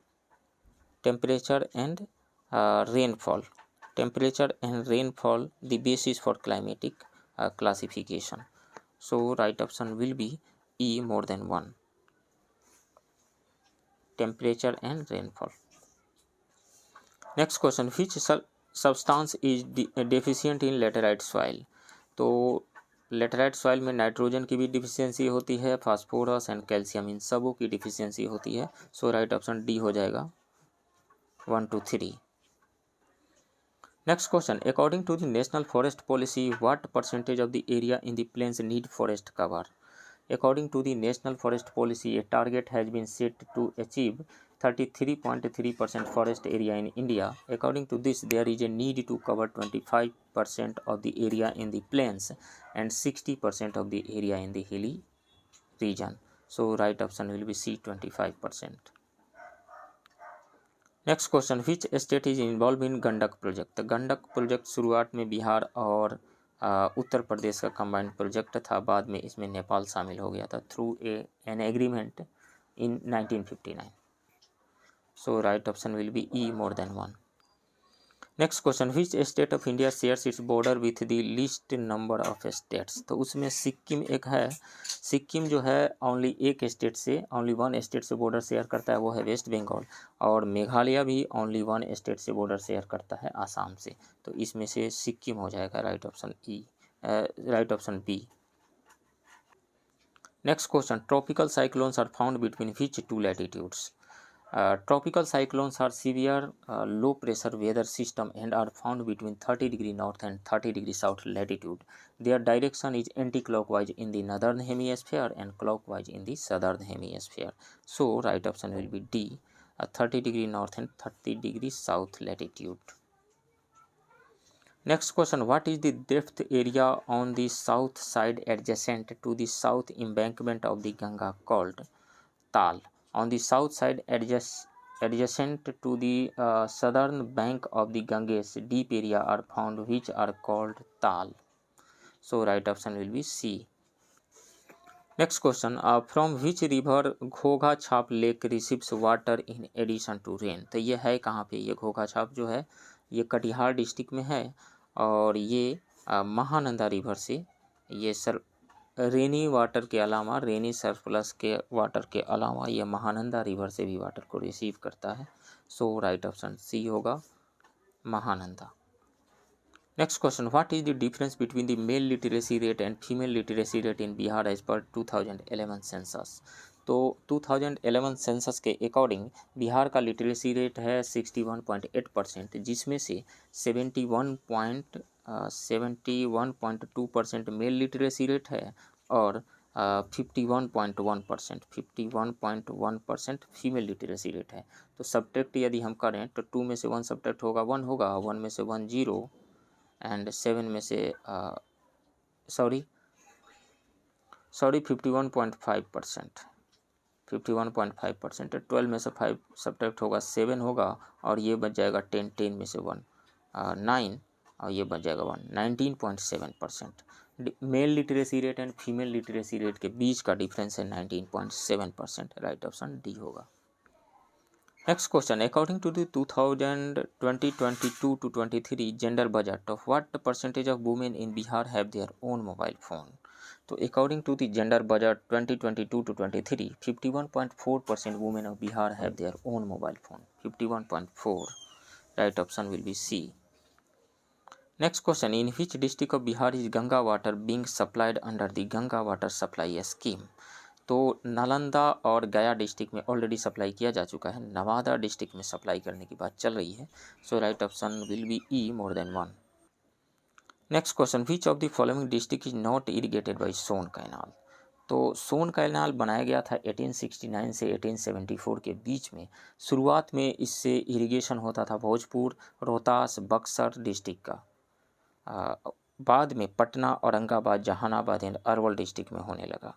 Speaker 1: rainfall the basis for climatic classification. So right option will be E, more than one. Temperature and rainfall. Next question, which substance is deficient in laterite soil? तो laterite soil में nitrogen की भी deficiency होती है, phosphorus and calcium, इन सबों की deficiency होती है। सो राइट ऑप्शन डी हो जाएगा, 1 to 3। Next question, according to the national forest policy what percentage of the area in the plains need forest cover? According to the National Forest Policy, a target has been set to achieve 33.3% forest area in India. According to this, there is a need to cover 25% of the area in the plains and 60% of the area in the hilly region. So, right option will be C, 25%. Next question, which state is involved in Gandak project? The Gandak project शुरुआत में बिहार और उत्तर प्रदेश का combined project था, बाद में इसमें नेपाल शामिल हो गया था through an agreement in 1959. So right option will be E, more than one. Next question, which state of India shares its border with the least number of states. तो उसमें सिक्किम एक है। सिक्किम जो है ओनली एक स्टेट से, ओनली वन स्टेट से border share करता है, वो है वेस्ट बंगाल। और मेघालय भी ओनली वन स्टेट से बॉर्डर शेयर करता है, आसाम से। तो इसमें से सिक्किम हो जाएगा right option E, right option B. Next question, tropical cyclones are found between which two latitudes. Tropical cyclones are severe low pressure weather system and are found between 30 degree north and 30 degree south latitude. Their direction is anti-clockwise in the northern hemisphere and clockwise in the southern hemisphere. So right option will be D, 30 degree north and 30 degree south latitude. Next question, what is the depth area on the south side adjacent to the south embankment of the Ganga called Tal? On the south side adjacent to the southern bank of the Ganges, deep area are found which are called Tal. So right option will be C. Next question, from which river घोघा छाप lake receives water in addition to rain? तो ये है कहाँ पे? ये घोघा छाप जो है ये कटिहार डिस्ट्रिक्ट में है और ये महानंदा रिवर से ये रेनी वाटर के अलावा, रेनी सरप्लस के वाटर के अलावा ये महानंदा रिवर से भी वाटर को रिसीव करता है। सो राइट ऑप्शन सी होगा, Mahananda. Next question, what is the difference between the male literacy rate and female literacy rate in Bihar as per 2011 census. तो 2011 सेंसस के अकॉर्डिंग बिहार का लिटरेसी रेट है 61.8%, जिसमें से 71.2% मेल लिटरेसी रेट है और 51.1% फीमेल लिटरेसी रेट है। तो सब्ट्रैक्ट यदि हम करें तो 2 में से 1 सब्ट्रैक्ट होगा 1 होगा, 1 में से 1 0 एंड 7 में से 51.5%, 12 में से 5 सब्ट्रैक्ट होगा 7 होगा और ये बच जाएगा 10 में से 1 9 और ये बच जाएगा 1 19.7%। Male literacy rate and female literacy rate के बीच का डिफरेंस है 19.7%, राइट ऑप्शन डी होगा। Next question, according to the 2022 to 23 gender budget of what percentage of women in Bihar have their own mobile phone. तो according to the gender budget 2022 to 23, 51.4% women of Bihar have their own mobile phone, 51.4, right option will be C. Next question, in which district of Bihar is Ganga water being supplied under the Ganga water supply scheme. तो नालंदा और गया district में already supply किया जा चुका है, Nawada district में supply करने की बात चल रही है। So right option will be E, more than 1। Next question, which of the following district is not irrigated by Son canal. तो सोन कैनाल बनाया गया था 1869 से 1874 के बीच में। शुरुआत में इससे इरिगेशन होता था भोजपुर, रोहतास, बक्सर डिस्ट्रिक्ट का, बाद में पटना, औरंगाबाद, जहानाबाद एंड अरवल डिस्ट्रिक्ट में होने लगा।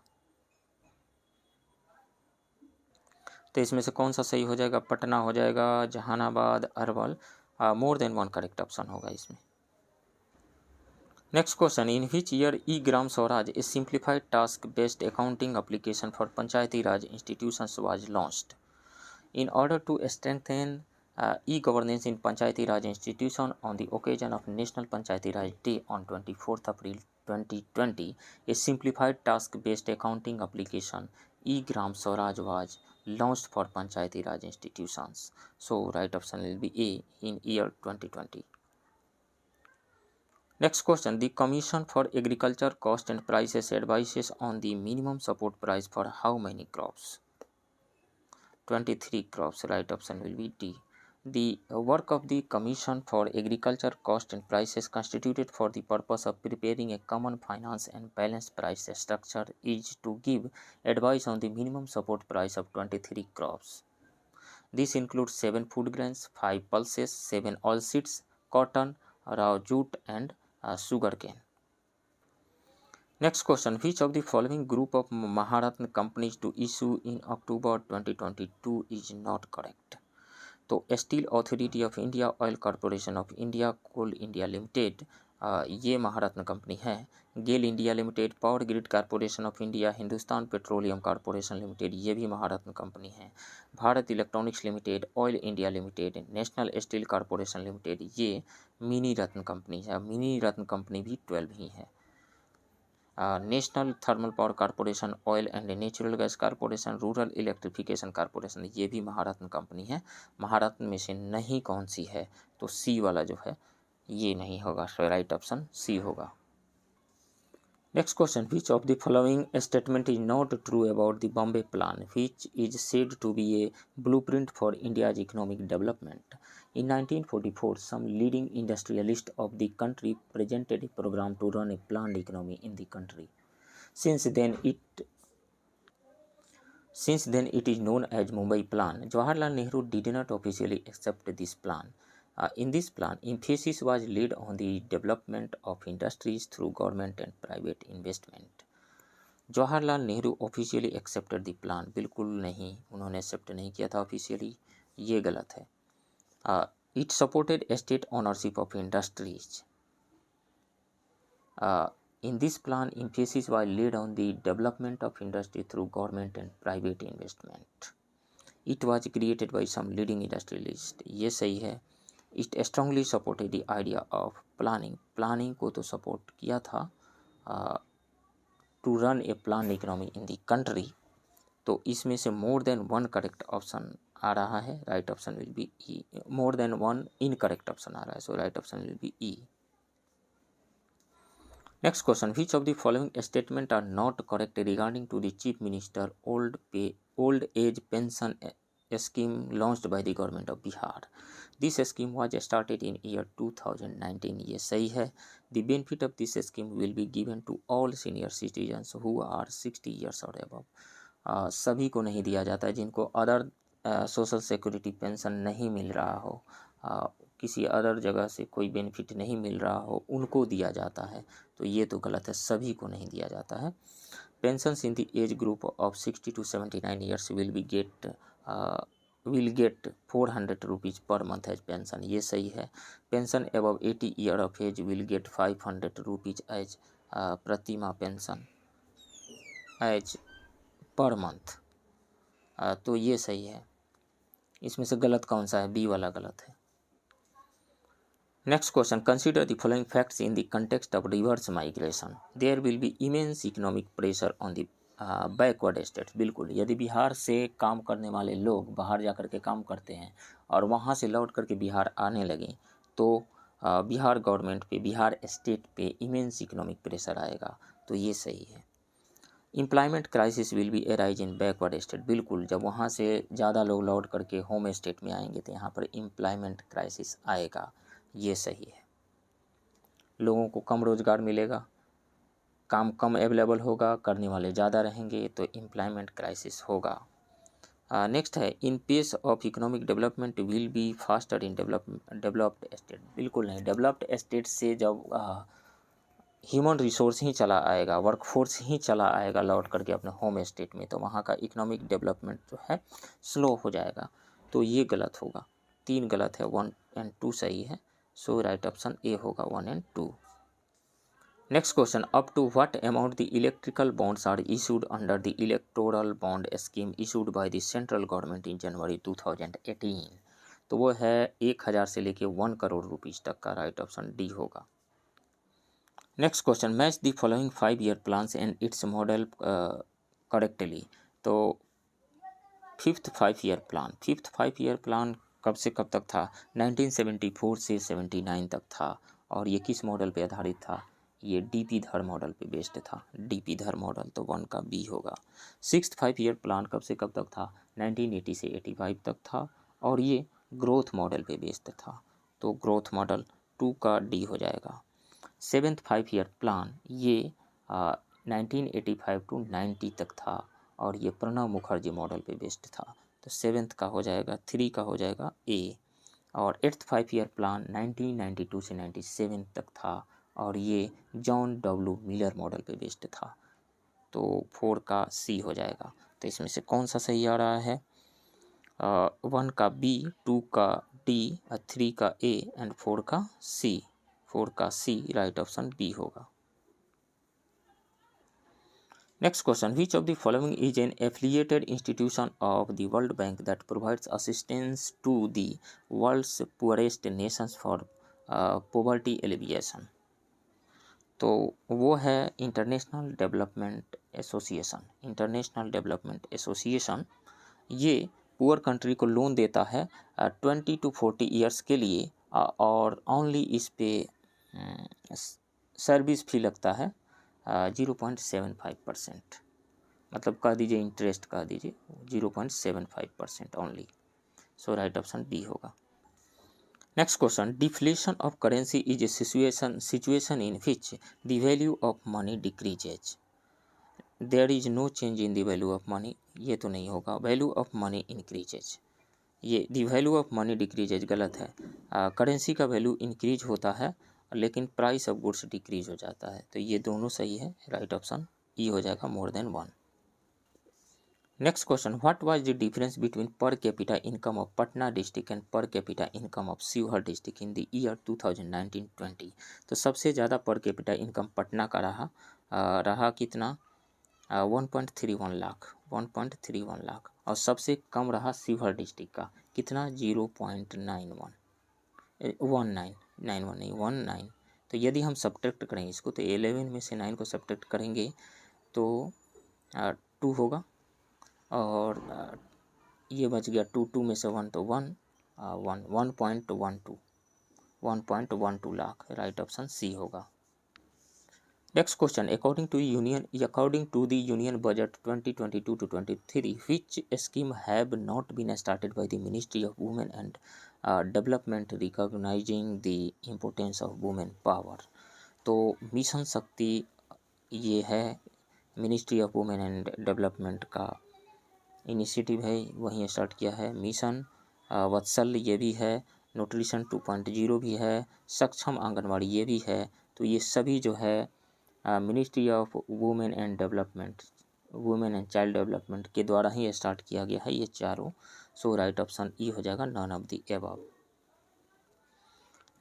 Speaker 1: तो इसमें से कौन सा सही हो जाएगा? पटना हो जाएगा, Jehanabad, Arwal, more than 1 correct option होगा इसमें। Next question, in which year e Gram Swaraj a simplified task based accounting application for Panchayati Raj institutions was launched. In order to strengthen e-governance in Panchayati Raj institution on the occasion of National Panchayati Raj Day on 24th April 2020, a simplified task-based accounting application e-Gram Swaraj was launched for Panchayati Raj institutions. So, right option will be A, in year 2020. Next question, the Commission for Agriculture Cost and Prices advises on the minimum support price for how many crops? 23 crops, right option will be D. The work of the Commission for Agriculture Cost and Prices constituted for the purpose of preparing a common finance and balanced price structure is to give advice on the minimum support price of 23 crops. This includes 7 food grains, 5 pulses, 7 oilseeds, cotton, raw jute and sugarcane. Next question, which of the following group of Maharatna companies to issue in October 2022 is not correct? तो steel authority of India, oil corporation of India, coal India limited, ये Maharatna company है। GAIL India limited, power grid corporation of India, Hindustan petroleum corporation limited, ये भी Maharatna company है। Bharat electronics limited, oil India limited, national steel corporation limited, ये mini ratna company है। Mini ratna company भी 12 ही है। National thermal power corporation, oil and natural gas corporation, rural electrification corporation, ये भी महारत्न कंपनी है। महारत्न में से नहीं कौन सी है, तो सी वाला जो है ये नहीं होगा, सो राइट ऑप्शन सी होगा। Next question, which of the following statement is not true about the Bombay plan which is said to be a blueprint for India's economic development. In 1944, some leading industrialists of the country presented a program to run a planned economy in the country. Since then, it is known as Mumbai Plan. Jawaharlal Nehru did not officially accept this plan. In this plan, emphasis was laid on the development of industries through government and private investment. Jawaharlal Nehru officially accepted the plan, बिल्कुल नहीं, उन्होंने accept नहीं किया था officially, ये गलत है। It supported state ownership of industries. In this plan, emphasis was laid on the development of industry through government and private investment. It was created by some leading industrialists. ये सही है। It strongly supported the idea of planning. Planning को तो support किया था to run a planned economy in the country. तो इसमें से more than one correct option आ रहा है, right option will be E. More than one incorrect option आ रहा है, so right option will be E. Next question, which of the following statement are not correct regarding to the chief minister old age pension scheme launched by the government of Bihar. This scheme was started in year 2019, ये सही है। The benefit of this scheme will be given to all senior citizens who are 60 years और above. सभी को नहीं दिया जाता है, जिनको अदर सोशल सिक्योरिटी पेंशन नहीं मिल रहा हो, किसी अदर जगह से कोई बेनिफिट नहीं मिल रहा हो, उनको दिया जाता है, तो ये तो गलत है, सभी को नहीं दिया जाता है। Pensions in the age group of 60 to 79 years will get 400 rupees per month as pension, ये सही है। Pension above 80 year of age will get 500 rupees as प्रतिमा पेंशन एज पर मंथ, तो ये सही है। इसमें से गलत कौन सा है, बी वाला गलत है। Next question, consider the following facts in the context of reverse migration. There will be immense economic pressure on the backward states. बिल्कुल, यदि बिहार से काम करने वाले लोग बाहर जा कर के काम करते हैं और वहाँ से लौट करके बिहार आने लगे, तो बिहार गवर्नमेंट पे, बिहार स्टेट पे इमेंस इकोनॉमिक प्रेशर आएगा, तो ये सही है। Employment crisis will be arise in backward state. बिल्कुल, जब वहाँ से ज़्यादा लोग लौट करके होम स्टेट में आएंगे तो यहाँ पर एम्प्लॉयमेंट क्राइसिस आएगा, ये सही है। लोगों को कम रोज़गार मिलेगा, काम कम अवेलेबल होगा, करने वाले ज़्यादा रहेंगे, तो एम्प्लॉयमेंट क्राइसिस होगा। नेक्स्ट है, in pace of economic development will be faster in developed state. बिल्कुल नहीं, डेवलप्ड स्टेट से जब ह्यूमन रिसोर्स ही चला आएगा, वर्कफोर्स ही चला आएगा लौट करके अपने होम स्टेट में, तो वहाँ का इकोनॉमिक डेवलपमेंट जो है स्लो हो जाएगा, तो ये गलत होगा। 3 गलत है, 1 and 2 सही है, सो राइट ऑप्शन ए होगा 1 and 2। Next question, up to what amount the electrical bonds are issued under the electoral bond scheme issued by the central government in January 2018। तो वो है 1000 से लेके 1 करोड़ रुपीज़ तक का, राइट ऑप्शन डी होगा। Next question, match the following 5 year plans and it's model correctly. तो fifth 5 year plan कब से कब तक था, 1974 से 79 तक था, और ये किस मॉडल पे आधारित था, ये डीपी धर मॉडल पे बेस्ड था, डीपी धर मॉडल, तो 1 का बी होगा। 6th 5 year प्लान कब से कब तक था, 1980 से 85 तक था, और ये ग्रोथ मॉडल पे बेस्ड था, तो ग्रोथ मॉडल 2 का डी हो जाएगा। 7th 5 year प्लान ये 1985 to 90 तक था, और ये प्रणब मुखर्जी मॉडल पे बेस्ड था, तो 7th का हो जाएगा, 3 का हो जाएगा ए। और 8th 5 year प्लान 1992 से 97 तक था, और ये जॉन डब्ल्यू मिलर मॉडल पे बेस्ड था, तो 4 का सी हो जाएगा। तो इसमें से कौन सा सही आ रहा है, 1 का बी, 2 का डी, 3 का ए एंड 4 का सी। 4 का सी, राइट ऑप्शन बी होगा। Next question, which of the following is an affiliated institution of the world bank that provides assistance to the world's poorest nations for poverty alleviation. तो वो है international development association. International development association ये poor country को loan देता है 20 to 40 years के लिए, और ओनली इस पे सर्विस फी लगता है 0.75%, मतलब कह दीजिए इंटरेस्ट कह दीजिए 0.75% only. So right option B होगा। Next question, deflation of currency is a situation in which the value of money decreases. There is no change in the value of money, ये तो नहीं होगा। वैल्यू ऑफ मनी इंक्रीजेज, ये the value of money decreases गलत है। Currency का value increase होता है लेकिन प्राइस ऑफ गुड्स डिक्रीज हो जाता है, तो ये दोनों सही है। राइट ऑप्शन ई हो जाएगा, more than 1। Next question, what was the difference between per capita income of Patna district and per capita income of Sheohar district in the year 2019-20। तो सबसे ज़्यादा पर कैपिटा इनकम पटना का रहा कितना 1.31 लाख, 1.31 लाख, और सबसे कम रहा शिवहर डिस्ट्रिक्ट का कितना 0.91 नहीं 19। तो यदि हम सब्ट्रैक्ट करें इसको तो 11 में से 9 को सब्ट्रैक्ट करेंगे तो 2 होगा, और ये बच गया 2 में से 1 तो 1.12 लाख, राइट ऑप्शन सी होगा। Next question, according to the union budget 2022-23 which scheme have not been started by the ministry of women and development recognising the importance of women power. तो मिशन शक्ति ये है ministry of women and development का initiative है, वहीं start किया है। Mission वत्सल ये भी है, न्यूट्रिशन 2.0 भी है, सक्षम आंगनवाड़ी ये भी है। तो ये सभी जो है ministry of women and development, women and child development के द्वारा ही स्टार्ट किया गया है ये चारों। सो राइट ऑप्शन ई हो जाएगा, none of the above.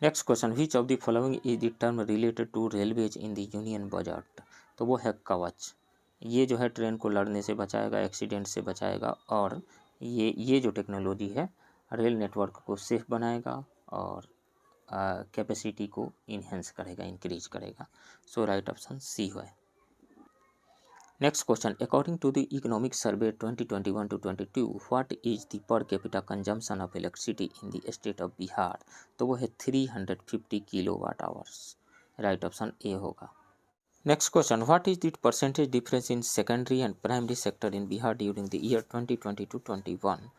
Speaker 1: Next question, which of the following is the term related to railways in the union budget. तो वो है कवच। ये जो है ट्रेन को लड़ने से बचाएगा, एक्सीडेंट से बचाएगा, और ये जो टेक्नोलॉजी है रेल नेटवर्क को सेफ बनाएगा और कैपेसिटी को इन्हेंस करेगा, इंक्रीज करेगा। सो राइट ऑप्शन सी है। Next question, according to the economic survey 2021-22 what is the per capita consumption of electricity in the state of Bihar. तो वो है 350 kilowatt hours, right option A होगा। Next question, what is the percentage difference in secondary and primary sector in Bihar during the year 2020-21।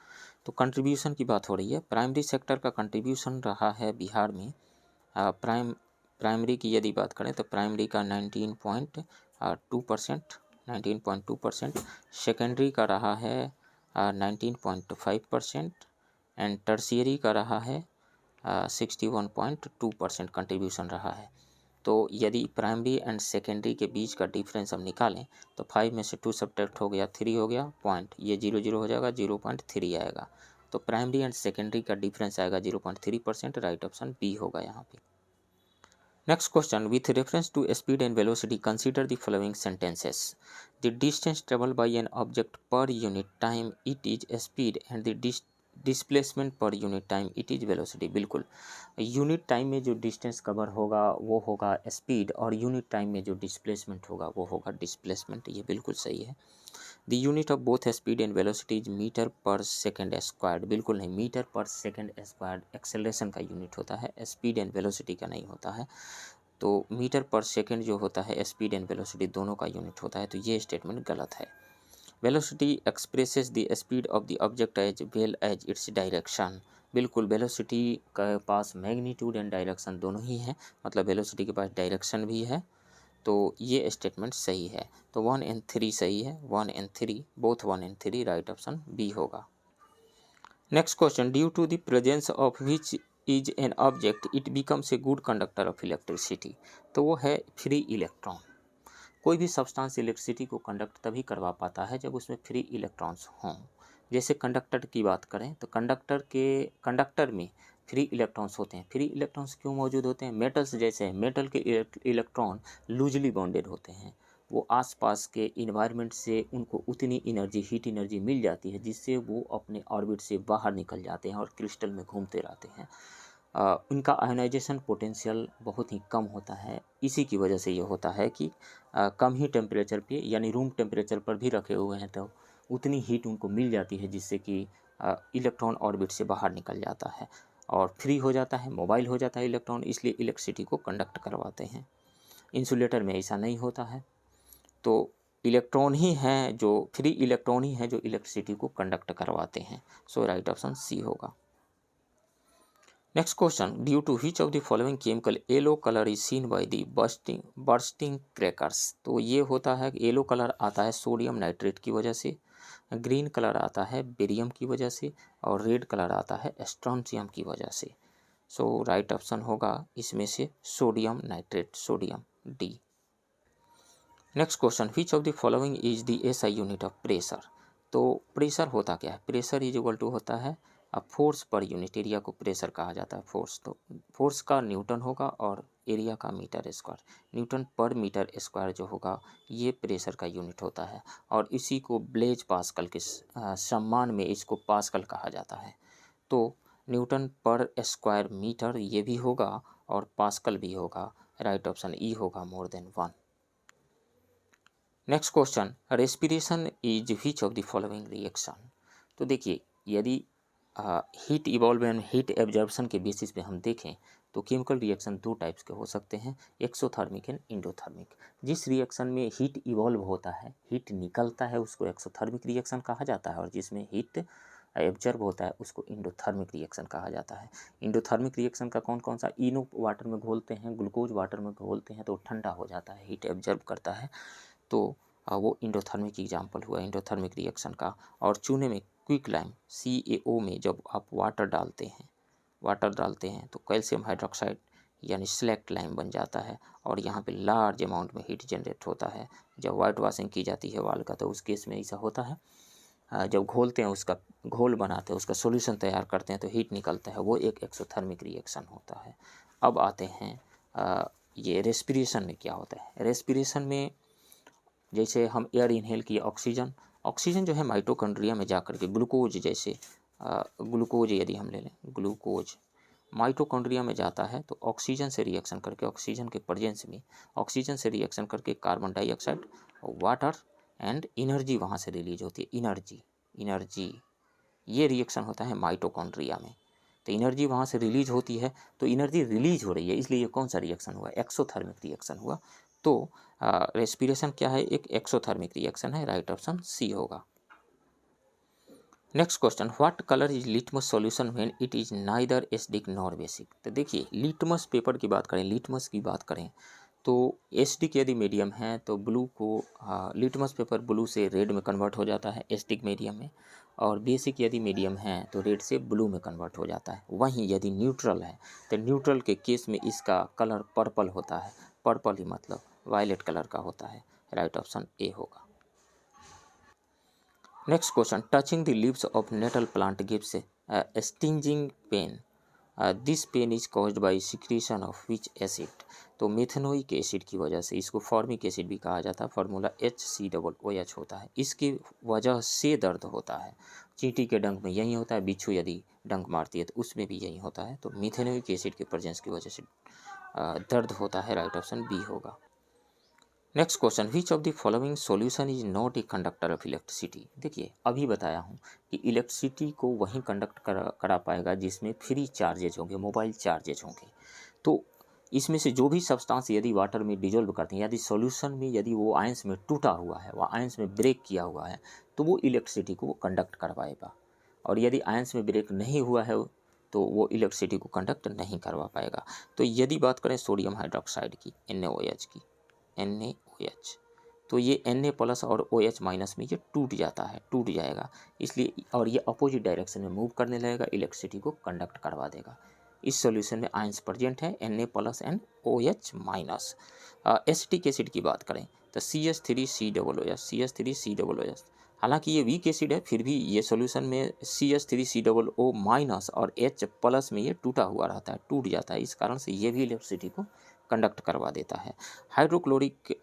Speaker 1: तो contribution की बात हो रही है। प्राइमरी सेक्टर का कंट्रीब्यूशन रहा है बिहार में प्राइमरी की यदि बात करें तो प्राइमरी का 19.2%, सेकेंडरी का रहा है 19.5% एंड टर्शियरी का रहा है 61.2% कंट्रीब्यूशन रहा है। तो यदि प्राइमरी एंड सेकेंडरी के बीच का डिफरेंस हम निकालें तो 5 में से 2 सब्ट्रैक्ट हो गया 3 हो गया पॉइंट, ये 0 हो जाएगा 0.3 आएगा। तो प्राइमरी एंड सेकेंडरी का डिफरेंस आएगा 0.3%, राइट ऑप्शन बी होगा यहाँ पे। Next question, with reference to speed and velocity consider the following sentences. The distance travel by an object per unit time it is speed and the displacement per unit time it is velocity. बिल्कुल, unit time में जो distance cover होगा वो होगा speed, और unit time में जो displacement होगा वो होगा डिस्प्लेसमेंट। ये बिल्कुल सही है। The unit of both speed and velocity is metre per second squared. बिल्कुल नहीं, metre per second squared acceleration का यूनिट होता है, स्पीड एंड वेलोसिटी का नहीं होता है। तो मीटर पर सेकेंड जो होता है स्पीड एंड वेलोसिटी दोनों का यूनिट होता है, तो ये स्टेटमेंट गलत है। Velocity expresses the speed of the object as well as its direction. बिल्कुल, वेलोसिटी के पास मैग्नीट्यूड एंड डायरेक्शन दोनों ही है, मतलब वेलोसिटी के पास डायरेक्शन भी है। तो ये स्टेटमेंट सही है। तो 1 and 3 सही है, 1 and 3 both 1 and 3, right option B होगा। Next question, due to the presence of which is an object it becomes a good conductor of electricity. तो वो है फ्री इलेक्ट्रॉन। कोई भी सब्सटेंस इलेक्ट्रिसिटी को कंडक्ट तभी करवा पाता है जब उसमें फ्री इलेक्ट्रॉन्स हों। जैसे कंडक्टर की बात करें तो कंडक्टर में फ्री इलेक्ट्रॉन्स होते हैं। फ्री इलेक्ट्रॉन्स क्यों मौजूद होते हैं? मेटल्स जैसे हैं, मेटल के इलेक्ट्रॉन लूजली बॉन्डेड होते हैं, वो आसपास के इन्वायरमेंट से उनको उतनी एनर्जी, हीट एनर्जी मिल जाती है जिससे वो अपने ऑर्बिट से बाहर निकल जाते हैं और क्रिस्टल में घूमते रहते हैं। इनका आयोनाइजेशन पोटेंशियल बहुत ही कम होता है। इसी की वजह से ये होता है कि कम ही टेम्परेचर पे यानी रूम टेम्परेचर पर भी रखे हुए हैं तो उतनी हीट उनको मिल जाती है जिससे कि इलेक्ट्रॉन ऑर्बिट से बाहर निकल जाता है और फ्री हो जाता है, मोबाइल हो जाता है इलेक्ट्रॉन, इसलिए इलेक्ट्रिसिटी को कंडक्ट करवाते हैं। इंसुलेटर में ऐसा नहीं होता है, तो इलेक्ट्रॉन ही हैं जो फ्री इलेक्ट्रॉन ही हैं जो इलेक्ट्रिसिटी को कंडक्ट करवाते हैं। सो राइट ऑप्शन सी होगा। Next question, due to which of the following chemical yellow colour is seen by the bursting crackers. तो ये होता है येलो कलर आता है सोडियम नाइट्रेट की वजह से, ग्रीन कलर आता है बेरियम की वजह से और रेड कलर आता है स्ट्रोंशियम की वजह से। सो राइट ऑप्शन होगा इसमें से sodium nitrate, sodium D. Next question, which of the following is the SI unit of pressure. तो प्रेशर होता क्या है? प्रेशर इज इक्वल टू होता है फोर्स पर यूनिट एरिया को प्रेशर कहा जाता है। फोर्स तो फोर्स का न्यूटन होगा और एरिया का मीटर स्क्वायर। न्यूटन पर मीटर स्क्वायर जो होगा ये प्रेशर का यूनिट होता है और इसी को ब्लेज पास्कल के सम्मान में इसको पास्कल कहा जाता है। तो न्यूटन पर स्क्वायर मीटर ये भी होगा और पास्कल भी होगा। राइट ऑप्शन ई होगा, more than 1। Next question, respiration is which of the following reaction. तो देखिए यदि heat evolve and heat absorption के बेसिस पे हम देखें तो केमिकल रिएक्शन दो टाइप्स के हो सकते हैं, एक्सोथर्मिक एंड इंडोथर्मिक। जिस रिएक्शन में हीट इवॉल्व होता है, हीट निकलता है, उसको एक्सोथर्मिक रिएक्शन कहा जाता है और जिसमें हीट एब्जर्व होता है उसको इंडोथर्मिक रिएक्शन कहा जाता है। इंडोथर्मिक रिएक्शन का कौन कौन सा? इनो वाटर में घोलते हैं, ग्लूकोज वाटर में घोलते हैं तो ठंडा हो जाता है, हीट एब्जर्व करता है, तो वो इंडोथर्मिक एग्जाम्पल हुआ इंडोथर्मिक रिएक्शन का। और चूने में क्विक लाइम CaO में जब आप वाटर डालते हैं तो कैल्शियम हाइड्रोक्साइड यानी सेलेक्ट लाइम बन जाता है और यहाँ पे लार्ज अमाउंट में हीट जनरेट होता है। जब वाइट वॉशिंग की जाती है वाल का तो उस केस में ऐसा होता है, जब घोलते हैं उसका घोल बनाते हैं, उसका सॉल्यूशन तैयार करते हैं तो हीट निकलता है, वो एक एक्सोथर्मिक रिएक्शन होता है। अब आते हैं ये रेस्पिरेशन में क्या होता है। रेस्पिरेशन में जैसे हम एयर इनहेल किए, ऑक्सीजन जो है माइटोकॉन्ड्रिया में जाकर के ग्लूकोज जैसे ग्लूकोज यदि हम ले लें, ग्लूकोज माइटोकॉन्ड्रिया में जाता है तो ऑक्सीजन से रिएक्शन करके, ऑक्सीजन के प्रेजेंस में ऑक्सीजन से रिएक्शन करके carbon dioxide, water and energy वहाँ से रिलीज होती है। एनर्जी ये रिएक्शन होता है माइटोकॉन्ड्रिया में, तो एनर्जी वहाँ से रिलीज होती है, तो एनर्जी रिलीज हो रही है इसलिए ये कौन सा रिएक्शन हुआ? एक्सोथर्मिक रिएक्शन हुआ। तो रेस्पिरेशन क्या है? एक एक्सोथर्मिक रिएक्शन है। राइट ऑप्शन सी होगा। Next question, what colour is litmus solution when it is neither acidic nor basic. तो देखिए लिटमस पेपर की बात करें, लिटमस की बात करें तो एसिडिक यदि मीडियम है तो ब्लू को लिटमस पेपर ब्लू से रेड में कन्वर्ट हो जाता है एसिडिक मीडियम में, और बेसिक यदि मीडियम है तो रेड से ब्लू में कन्वर्ट हो जाता है। वहीं यदि न्यूट्रल है तो न्यूट्रल के केस में इसका कलर पर्पल होता है, पर्पल ही मतलब वायलेट कलर का होता है। राइट ऑप्शन ए होगा। Next question, touching the leaves of nettle plant gives stinging pain, this pain is caused by secretion of which acid. तो मेथेनोइक एसिड की वजह से, इसको फॉर्मिक एसिड भी कहा जाता है, फार्मूला HCOOH होता है, इसकी वजह से दर्द होता है। चींटी के डंक में यही होता है, बिच्छू यदि डंक मारती है तो उसमें भी यही होता है, तो मेथेनोइक एसिड के प्रेजेंस की वजह से दर्द होता है। राइट ऑप्शन बी होगा। Next question, which of the following solution is not a conductor of electricity. देखिए अभी बताया हूँ कि इलेक्ट्रिसिटी को वहीं कंडक्ट करा पाएगा जिसमें फ्री चार्जेज होंगे, मोबाइल चार्जेज होंगे। तो इसमें से जो भी सब्सटेंस यदि वाटर में डिजोल्व करते हैं, यदि सॉल्यूशन में यदि वो आयंस में टूटा हुआ है, वह आयंस में ब्रेक किया हुआ है तो वो इलेक्ट्रिसिटी को कंडक्ट करवाएगा, और यदि आयंस में ब्रेक नहीं हुआ है तो वो इलेक्ट्रिसिटी को कंडक्ट नहीं करवा पाएगा। तो यदि बात करें सोडियम हाइड्रोक्साइड की, NaOH की, NaOH, तो ये Na+ और OH- में ये टूट जाएगा, इसलिए और ये अपोजिट डायरेक्शन में मूव करने लगेगा, इलेक्ट्रिसिटी को कंडक्ट करवा देगा। इस सॉल्यूशन में आयंस प्रेजेंट है Na+ and OH-। Acetic acid की बात करें तो CH3COOH, CH3COOH हालांकि ये वीक एसिड है, फिर भी ये सॉल्यूशन में CH3COO माइनस और H प्लस में ये टूटा हुआ रहता है, टूट जाता है, इस कारण से ये भी इलेक्ट्रिसिटी को कंडक्ट करवा देता है। हाइड्रोक्लोरिक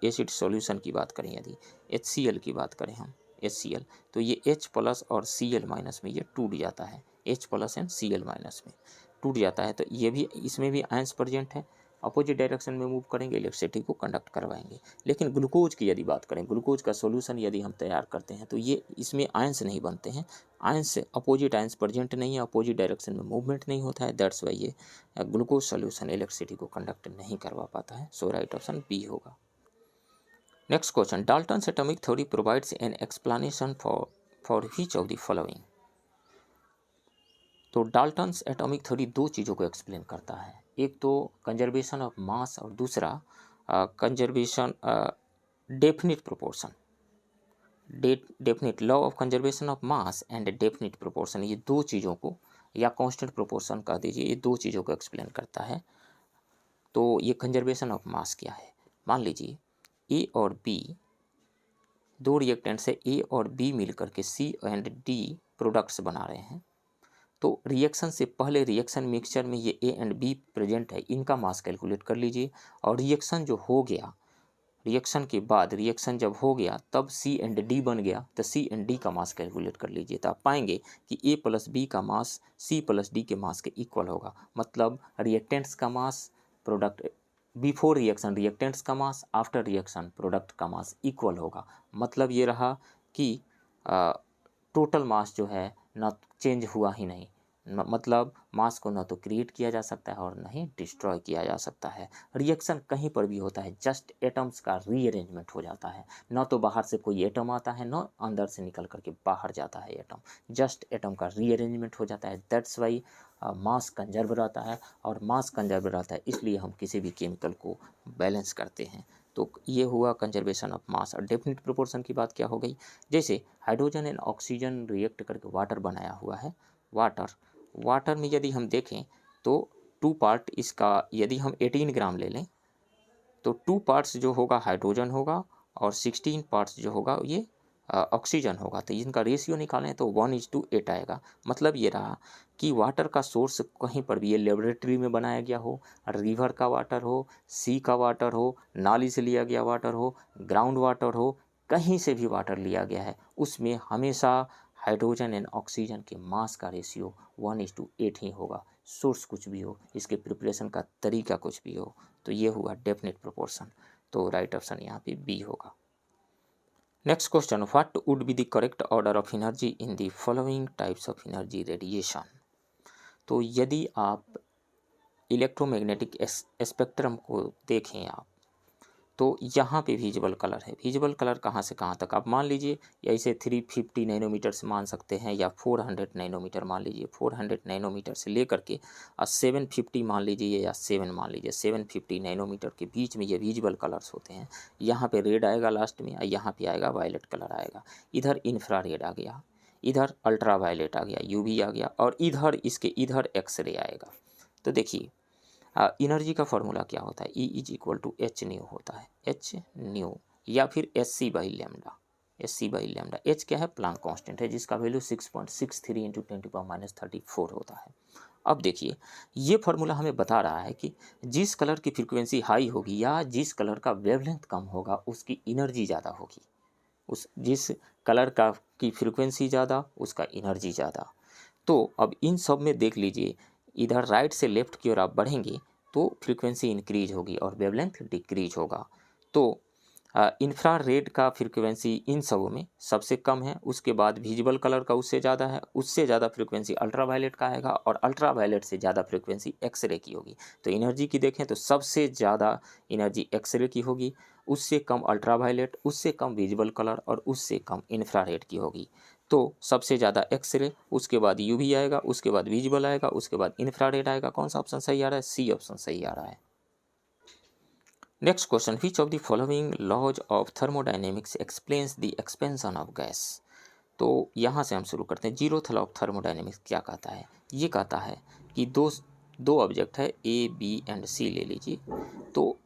Speaker 1: एसिड सॉल्यूशन की बात करें, यदि HCl की बात करें हम, HCl, तो ये H प्लस और Cl माइनस में ये टूट जाता है, H plus and Cl minus में टूट जाता है। तो ये भी, इसमें भी आयंस प्रेजेंट है, अपोजिट डायरेक्शन में मूव करेंगे, इलेक्ट्रिसिटी को कंडक्ट करवाएंगे। लेकिन ग्लूकोज की यदि बात करें, ग्लूकोज का सॉल्यूशन यदि हम तैयार करते हैं तो ये, इसमें आयंस नहीं बनते हैं, आयंस से अपोजिट आयंस प्रेजेंट नहीं है, अपोजिट डायरेक्शन में मूवमेंट नहीं होता है, दैट्स वाई ये ग्लूकोज सॉल्यूशन इलेक्ट्रिसिटी को कंडक्ट नहीं करवा पाता है। सो राइट ऑप्शन बी होगा। Next question, Dalton's atomic theory provides an explanation for which of the following. तो डाल्टन्स एटॉमिक थ्योरी दो चीज़ों को एक्सप्लेन करता है, एक तो कंजर्वेशन ऑफ मास और दूसरा conservation definite proportion, definite law of conservation of mass and definite proportion, ये दो चीज़ों को, या कांस्टेंट प्रोपोर्शन कह दीजिए, ये दो चीज़ों को एक्सप्लेन करता है। तो ये कंजर्वेशन ऑफ मास क्या है, मान लीजिए ए और बी दो रिएक्टेंट्स है, ए और बी मिलकर के सी एंड डी प्रोडक्ट्स बना रहे हैं। तो रिएक्शन से पहले रिएक्शन मिक्सचर में ये ए एंड बी प्रेजेंट है, इनका मास कैलकुलेट कर लीजिए, और रिएक्शन जो हो गया, रिएक्शन के बाद, रिएक्शन जब हो गया तब सी एंड डी बन गया, तो सी एंड डी का मास कैलकुलेट कर लीजिए, तो आप पाएंगे कि ए प्लस बी का मास सी प्लस डी के मास के इक्वल होगा। मतलब रिएक्टेंट्स का मास, प्रोडक्ट बिफोर रिएक्शन रिएक्टेंट्स का मास, आफ्टर रिएक्शन प्रोडक्ट का मास इक्वल होगा। मतलब ये रहा कि टोटल मास जो है ना चेंज हुआ ही नहीं, मतलब मास को ना तो क्रिएट किया जा सकता है और ना ही डिस्ट्रॉय किया जा सकता है। रिएक्शन कहीं पर भी होता है, जस्ट एटम्स का रीअरेंजमेंट हो जाता है, ना तो बाहर से कोई एटम आता है, ना अंदर से निकल करके बाहर जाता है एटम, जस्ट एटम का रीअरेंजमेंट हो जाता है। दैट्स वाई मास कंजर्व रहता है, और मास कंजर्व रहता है इसलिए हम किसी भी केमिकल को बैलेंस करते हैं। तो ये हुआ कंजर्वेशन ऑफ मास। और डेफिनिट प्रोपोर्शन की बात क्या हो गई, जैसे हाइड्रोजन एंड ऑक्सीजन रिएक्ट करके वाटर बनाया हुआ है, वाटर में यदि हम देखें तो 2 पार्ट इसका, यदि हम 18 ग्राम ले लें तो 2 पार्ट्स जो होगा हाइड्रोजन होगा और 16 पार्ट्स जो होगा ये ऑक्सीजन होगा। तो इनका रेशियो निकालें तो 1:8 आएगा। मतलब ये रहा कि वाटर का सोर्स कहीं पर भी, ये लेबोरेटरी में बनाया गया हो, रिवर का वाटर हो, सी का वाटर हो, नाली से लिया गया वाटर हो, ग्राउंड वाटर हो, कहीं से भी वाटर लिया गया है, उसमें हमेशा हाइड्रोजन एंड ऑक्सीजन के मास का रेशियो 1:8 ही होगा। सोर्स कुछ भी हो, इसके प्रिपरेशन का तरीका कुछ भी हो, तो ये हुआ डेफिनेट प्रोपोर्शन। तो राइट ऑप्शन यहाँ पे बी होगा। Next question, what would be the correct order of energy in the following types of energy radiation. तो यदि आप इलेक्ट्रोमैग्नेटिक स्पेक्ट्रम को देखें आप, तो यहाँ पे विजिबल कलर है, विजिबल कलर कहाँ से कहाँ तक, आप मान लीजिए या इसे 350 नैनोमीटर से मान सकते हैं, या 400 नैनोमीटर मान लीजिए, 400 नैनोमीटर से लेकर के 750 मान लीजिए, या 7 मान लीजिए, 750 नैनोमीटर के बीच में ये विजिबल कलर्स होते हैं। यहाँ पे रेड आएगा लास्ट में, यहाँ पे आएगा वायलेट कलर आएगा, इधर इंफ्रारेड आ गया, इधर अल्ट्रा वायलेट आ गया, यूवी आ गया, और इधर इसके इधर एक्सरे आएगा। तो देखिए एनर्जी का फॉर्मूला क्या होता है, E=H न्यू होता है, H न्यू, या फिर SC/λ, SC/λ। H क्या है, प्लांक कांस्टेंट है, जिसका वैल्यू 6.63 × 10⁻34 होता है। अब देखिए ये फार्मूला हमें बता रहा है कि जिस कलर की फ्रीक्वेंसी हाई होगी या जिस कलर का वेवलेंथ कम होगा उसकी एनर्जी ज़्यादा होगी, उस जिस कलर का की फ्रीक्वेंसी ज़्यादा उसका एनर्जी ज़्यादा। तो अब इन सब में देख लीजिए, इधर राइट से लेफ्ट की ओर आप बढ़ेंगे तो फ्रीक्वेंसी इंक्रीज होगी और वेवलेंथ डिक्रीज होगा। तो इंफ्रारेड का फ्रीक्वेंसी इन सबों में सबसे कम है, उसके बाद विजिबल कलर का उससे ज़्यादा है, उससे ज़्यादा फ्रीक्वेंसी अल्ट्रावायलेट का आएगा, और अल्ट्रावायलेट से ज़्यादा फ्रीक्वेंसी एक्सरे की होगी। तो एनर्जी की देखें तो सबसे ज़्यादा एनर्जी एक्सरे की होगी, उससे कम अल्ट्रावायलेट, उससे कम विजिबल कलर, और उससे कम इंफ्रारेड की होगी। तो सबसे ज़्यादा एक्सरे, उसके बाद यूवी आएगा, उसके बाद विजिबल आएगा, उसके बाद इंफ्रारेड आएगा। कौन सा ऑप्शन सही आ रहा है, सी ऑप्शन सही आ रहा है। Next question, which of the following laws of thermodynamics explains the expansion of gas. तो यहाँ से हम शुरू करते हैं। जीरोथ लॉ ऑफ थर्मोडाइनेमिक्स क्या कहता है, ये कहता है कि दो ऑब्जेक्ट है A, B एंड C ले लीजिए। तो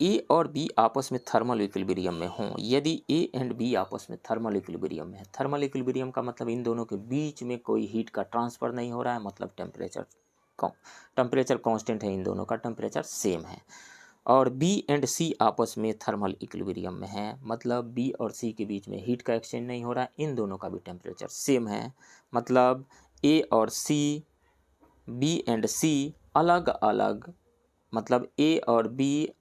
Speaker 1: ए और बी आपस में थर्मल इक्विलिब्रियम में हों, यदि ए एंड बी आपस में थर्मल इक्विलिब्रियम में है, थर्मल इक्विलिब्रियम का मतलब इन दोनों के बीच में कोई हीट का ट्रांसफ़र नहीं हो रहा है, मतलब टेम्परेचर कांस्टेंट है, इन दोनों का टेम्परेचर सेम है। और बी एंड सी आपस में थर्मल इक्विलिब्रियम में है, मतलब बी और सी के बीच में हीट का एक्सचेंज नहीं हो रहा है, इन दोनों का भी टेम्परेचर सेम है, मतलब ए और सी, बी एंड सी अलग अलग, मतलब ए और बी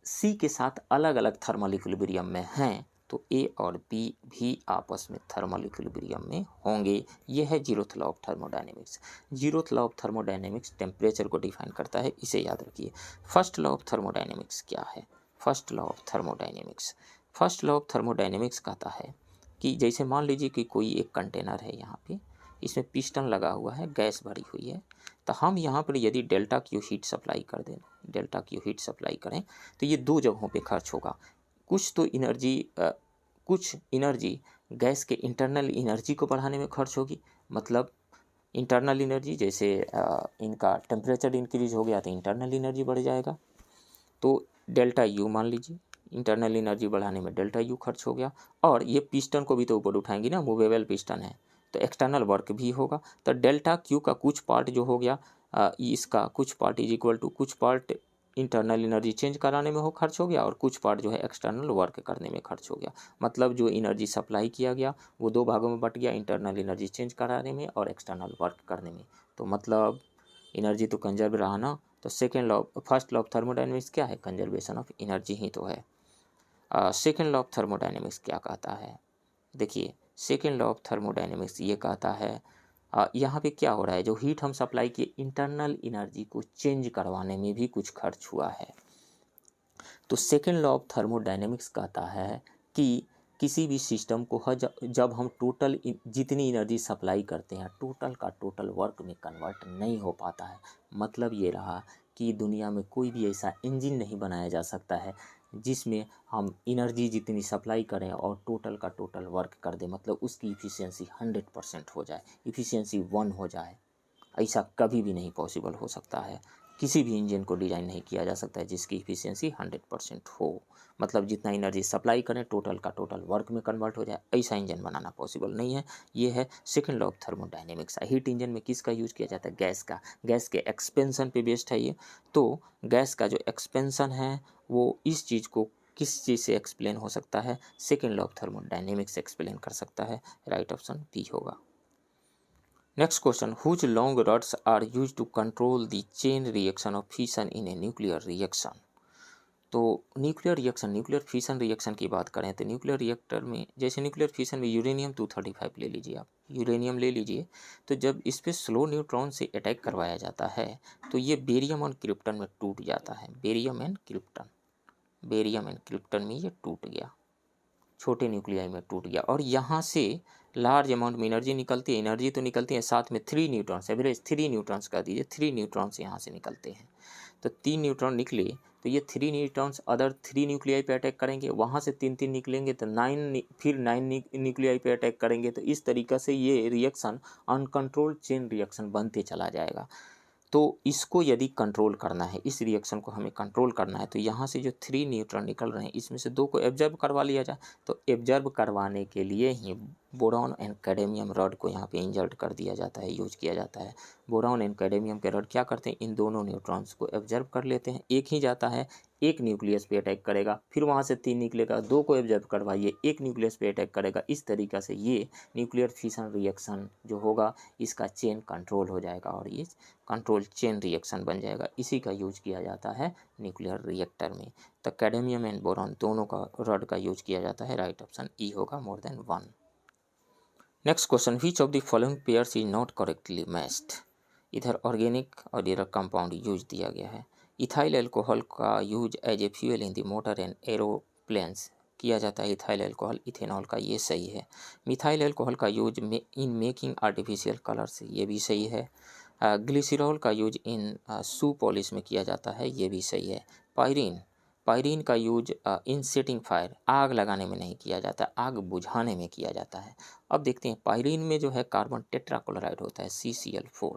Speaker 1: सी के साथ अलग अलग थर्मल इक्विलिब्रियम में हैं, तो ए और बी भी आपस में थर्मल इक्विलिब्रियम में होंगे। यह है zeroth law of thermodynamics. Zeroth law of thermodynamics temperature को डिफाइन करता है, इसे याद रखिए। फर्स्ट लॉ ऑफ थर्मोडायनेमिक्स क्या है? First law of thermodynamics, first law of thermodynamics कहता है कि जैसे मान लीजिए कि कोई एक कंटेनर है, यहाँ पे इसमें पिस्टन लगा हुआ है, गैस भरी हुई है, तो हम यहाँ पर यदि डेल्टा क्यू हीट सप्लाई कर दें, डेल्टा क्यू हीट सप्लाई करें, तो ये दो जगहों पे खर्च होगा। कुछ तो कुछ इनर्जी गैस के इंटरनल इनर्जी को बढ़ाने में खर्च होगी, मतलब इंटरनल इनर्जी, जैसे इनका टेम्परेचर इंक्रीज हो गया तो इंटरनल इनर्जी बढ़ जाएगा, तो डेल्टा यू मान लीजिए, इंटरनल एनर्जी बढ़ाने में डेल्टा यू खर्च हो गया। और ये पिस्टन को भी तो ऊपर उठाएंगी ना, मूवेबल पिस्टन है, तो एक्सटर्नल वर्क भी होगा। तो डेल्टा क्यू का कुछ पार्ट जो हो गया, इसका कुछ पार्ट इज इक्वल टू कुछ पार्ट इंटरनल एनर्जी चेंज कराने में खर्च हो गया, और कुछ पार्ट जो है एक्सटर्नल वर्क करने में खर्च हो गया। मतलब जो एनर्जी सप्लाई किया गया वो दो भागों में बट गया, इंटरनल एनर्जी चेंज कराने में और एक्सटर्नल वर्क करने में। तो मतलब एनर्जी तो कंजर्व रहा ना। तो second law, first law of thermodynamics क्या है? कंजर्वेशन ऑफ एनर्जी ही तो है। सेकेंड लॉ ऑफ थर्मोडायनेमिक्स क्या कहता है? देखिए, सेकेंड लॉ ऑफ थर्मोडायनेमिक्स ये कहता है, यहाँ पे क्या हो रहा है, जो हीट हम सप्लाई किए इंटरनल एनर्जी को चेंज करवाने में भी कुछ खर्च हुआ है। तो सेकेंड लॉ ऑफ थर्मोडायनेमिक्स कहता है कि किसी भी सिस्टम को जब हम टोटल जितनी एनर्जी सप्लाई करते हैं, टोटल का टोटल वर्क में कन्वर्ट नहीं हो पाता है। मतलब ये रहा कि दुनिया में कोई भी ऐसा इंजन नहीं बनाया जा सकता है जिसमें हम एनर्जी जितनी सप्लाई करें और टोटल का टोटल वर्क कर दें, मतलब उसकी इफ़िशियंसी 100% हो जाए, इफ़िशियंसी 1 हो जाए। ऐसा कभी भी नहीं पॉसिबल हो सकता है। किसी भी इंजन को डिज़ाइन नहीं किया जा सकता है जिसकी इफ़िशियंसी 100% हो, मतलब जितना एनर्जी सप्लाई करें टोटल का टोटल वर्क में कन्वर्ट हो जाए, ऐसा इंजन बनाना पॉसिबल नहीं है। ये है second law of thermodynamics. Heat engine में किसका यूज किया जाता है? गैस का। गैस के एक्सपेंशन पे बेस्ड है ये। तो गैस का जो एक्सपेंशन है वो इस चीज़ को किस चीज़ से एक्सप्लेन हो सकता है? Second law of thermodynamics explain कर सकता है। राइट ऑप्शन बी होगा। Next question, whose long rods are use to control the chain reaction of fission in a nuclear reaction. तो nuclear reaction, nuclear fission reaction की बात करें तो nuclear reactor में, जैसे न्यूक्लियर फिशन में यूरेनियम 235 ले लीजिए, आप यूरेनियम ले लीजिए, तो जब इस पर स्लो न्यूट्रॉन से अटैक करवाया जाता है तो ये बेरियम और क्रिप्टन में टूट जाता है। Barium and krypton, barium and krypton में ये टूट गया, छोटे न्यूक्लियाई में टूट गया, और यहाँ से लार्ज अमाउंट में एनर्जी निकलती है। एनर्जी तो निकलती है, साथ में 3 न्यूट्रॉन्स, एवरेज 3 न्यूट्रॉन्स कर दीजिए, 3 न्यूट्रॉन्स यहाँ से निकलते हैं। तो 3 न्यूट्रॉन निकले तो ये 3 न्यूट्रॉन्स अदर 3 न्यूक्लियाई पे अटैक करेंगे, वहाँ से 3 निकलेंगे तो 9, फिर 9 न्यूक्लियाई पे अटैक करेंगे। तो इस तरीक़ा से ये रिएक्शन अनकंट्रोल्ड चेन रिएक्शन बनते चला जाएगा। तो इसको यदि कंट्रोल करना है, इस रिएक्शन को हमें कंट्रोल करना है, तो यहाँ से जो 3 न्यूट्रॉन निकल रहे हैं इसमें से 2 को एब्जर्व करवा लिया जाए। तो एब्जर्व करवाने के लिए ही बोरॉन एंड कैडमियम रॉड को यहाँ पे इंजर्ट कर दिया जाता है, यूज किया जाता है। बोरॉन एंड कैडमियम के रॉड क्या करते हैं, इन दोनों न्यूट्रॉन्स को एब्जर्व कर लेते हैं। एक ही जाता है, एक न्यूक्लियस पे अटैक करेगा, फिर वहाँ से 3 निकलेगा, 2 को एब्जर्व करवाइए, एक न्यूक्लियस पे अटैक करेगा। इस तरीक़ा से ये न्यूक्लियर फिशन रिएक्शन जो होगा इसका चेन कंट्रोल हो जाएगा और ये कंट्रोल चेन रिएक्शन बन जाएगा। इसी का यूज किया जाता है न्यूक्लियर रिएक्टर में। तो कैडमियम एंड बोरॉन दोनों का रॉड का यूज किया जाता है। राइट ऑप्शन ई होगा, more than 1। Next question, which of the following pairs is not correctly matched. इधर ऑर्गेनिक और इधर कंपाउंड यूज दिया गया है। इथाइल अल्कोहल का use as a fuel in the motor and aeroplanes किया जाता है। इथाइल अल्कोहल, इथेनॉल का, ये सही है। मिथाइल अल्कोहल का use in making artificial colours, ये भी सही है। ग्लिसरॉल का यूज इन शू पॉलिश में किया जाता है, ये भी सही है। पायरीन का यूज इन सेटिंग फायर, आग लगाने में नहीं किया जाता, आग बुझाने में किया जाता है। अब देखते हैं पायरीन में जो है कार्बन टेट्राक्लोराइड होता है CCl4,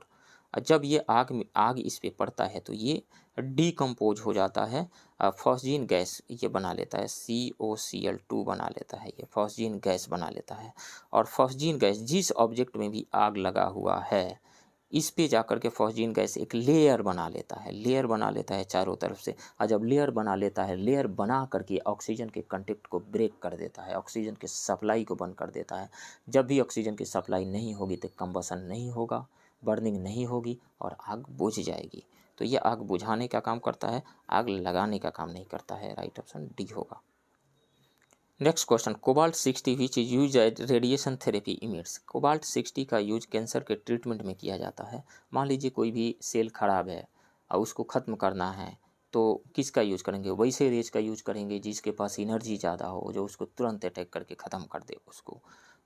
Speaker 1: जब ये आग इस पे पड़ता है तो ये डीकम्पोज हो जाता है, फॉस्जीन गैस ये बना लेता है, COCl2 बना लेता है, ये फॉस्जीन गैस बना लेता है। और फॉस्जीन गैस जिस ऑब्जेक्ट में भी आग लगा हुआ है इस पे जाकर के फॉस्जीन गैस एक लेयर बना लेता है, लेयर बना लेता है चारों तरफ से। और जब लेयर बना लेता है, लेयर बना करके ऑक्सीजन के कंटेक्ट को ब्रेक कर देता है, ऑक्सीजन के सप्लाई को बंद कर देता है। जब भी ऑक्सीजन की सप्लाई नहीं होगी तो कंबसन नहीं होगा, बर्निंग नहीं होगी और आग बुझ जाएगी। तो ये आग बुझाने का काम करता है, आग लगाने का काम नहीं करता है। राइट ऑप्शन डी होगा। Next question, cobalt 60 which is use as radiation therapy emits. Cobalt 60 का यूज कैंसर के ट्रीटमेंट में किया जाता है। मान लीजिए कोई भी सेल खराब है और उसको ख़त्म करना है तो किसका यूज करेंगे? वैसे रेज का यूज करेंगे जिसके पास एनर्जी ज़्यादा हो, जो उसको तुरंत अटैक करके ख़त्म कर दे उसको।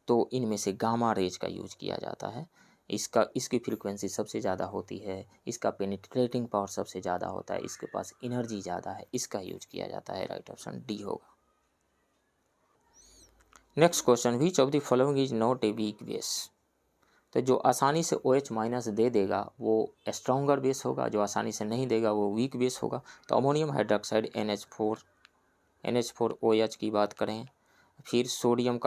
Speaker 1: तो इनमें से गामा रेज का यूज किया जाता है। इसकी फ्रीक्वेंसी सबसे ज़्यादा होती है, इसका पेनिट्रेटिंग पावर सबसे ज़्यादा होता है, इसके पास एनर्जी ज़्यादा है, इसका यूज किया जाता है। राइट ऑप्शन डी होगा। Next question, which of the following is not a weak base. तो जो आसानी से OH माइनस दे देगा वो स्ट्रॉन्गर बेस होगा, जो आसानी से नहीं देगा वो वीक बेस होगा। तो अमोनियम हाइड्रोक्साइड NH4OH की बात करें, फिर सोडियम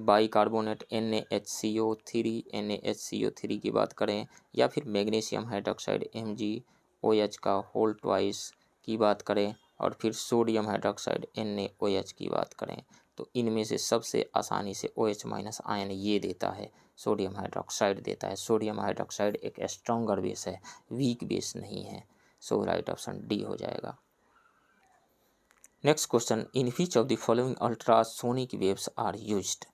Speaker 1: बाइकार्बोनेट NaHCO3 की बात करें, या फिर मैग्नीशियम हाइड्रोक्साइड MgOH का होल ट्वाइस की बात करें, और फिर सोडियम हाइड्रोक्साइड NaOH की बात करें, तो इनमें से सबसे आसानी से OH माइनस आयन ये देता है, सोडियम हाइड्रोक्साइड देता है। सोडियम हाइड्रोक्साइड एक स्ट्रॉन्गर बेस है, वीक बेस नहीं है। सो राइट ऑप्शन डी हो जाएगा। Next question, in which of the following ultrasonic waves are used.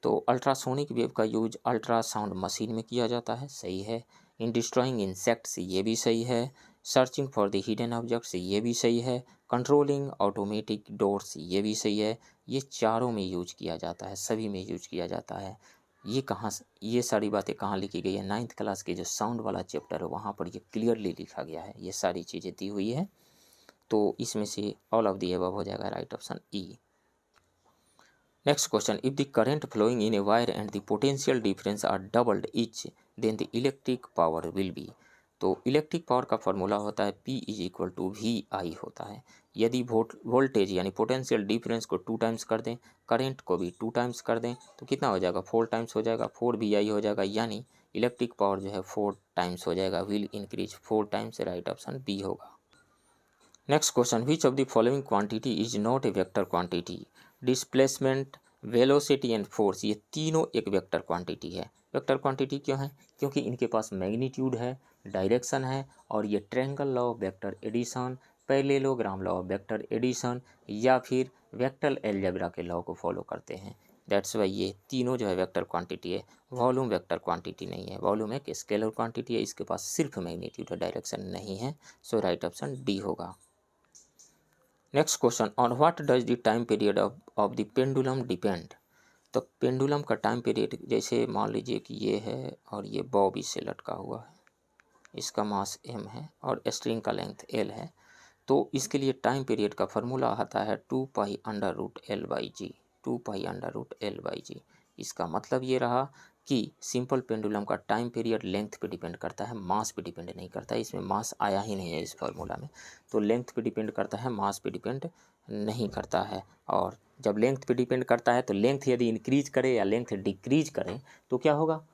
Speaker 1: तो अल्ट्रासोनिक वेव का यूज अल्ट्रासाउंड मशीन में किया जाता है, सही है। इन डिस्ट्रॉइंग इंसेक्ट्स, ये भी सही है। Searching for the hidden objects, ये भी सही है। कंट्रोलिंग ऑटोमेटिक डोर्स, ये भी सही है। ये चारों में यूज किया जाता है, सभी में यूज किया जाता है। ये सारी बातें कहाँ लिखी गई है? 9th क्लास के जो साउंड वाला चैप्टर है वहाँ पर ये क्लियरली लिखा गया है, ये सारी चीज़ें दी हुई है। तो इसमें से ऑल ऑफ द अबव हो जाएगा। Right option E. Next question, if the current flowing in a wire and the potential difference are doubled each then the electric power will be. तो इलेक्ट्रिक पावर का formula होता है P = VI होता है। यदि voltage यानी potential difference को 2 times कर दें, करंट को भी 2 टाइम्स कर दें, तो कितना हो जाएगा? 4 टाइम्स हो जाएगा, 4VI हो जाएगा, यानी इलेक्ट्रिक पावर जो है 4 टाइम्स हो जाएगा, will increase 4 times. Right option B होगा। Next question, which of the following quantity is not a vector quantity. Displacement, velocity and force, ये तीनों एक वेक्टर क्वांटिटी है। वेक्टर क्वांटिटी क्यों है? क्योंकि इनके पास मैग्नीट्यूड है, डायरेक्शन है, और ये triangle law of vector addition, parallelogram law of vector addition, या फिर वेक्टर अलजेब्रा के लॉ को फॉलो करते हैं। दैट्स वाई ये तीनों जो है वेक्टर क्वांटिटी है। वॉल्यूम वेक्टर क्वांटिटी नहीं है, वॉल्यूम एक स्केलर क्वांटिटी है, इसके पास सिर्फ मैग्नीट्यूड और डायरेक्शन नहीं है। सो राइट ऑप्शन डी होगा। Next question, on what does the time period of the pendulum depend. तो पेंडुलम का टाइम पीरियड, जैसे मान लीजिए कि ये है और ये बॉब इससे लटका हुआ है, इसका मास m है और स्ट्रिंग का लेंथ l है, तो इसके लिए टाइम पीरियड का फॉर्मूला आता है 2π√L/g। 2π√L/g। इसका मतलब ये रहा कि सिंपल पेंडुलम का टाइम पीरियड लेंथ पे डिपेंड करता है, मास पे डिपेंड नहीं करता है। इसमें मास आया ही नहीं है इस फार्मूला में, तो लेंथ पे डिपेंड करता है, मास पे डिपेंड नहीं करता है। और जब लेंथ पे डिपेंड करता है तो लेंथ यदि इंक्रीज करे या लेंथ डिक्रीज करे तो क्या होगा?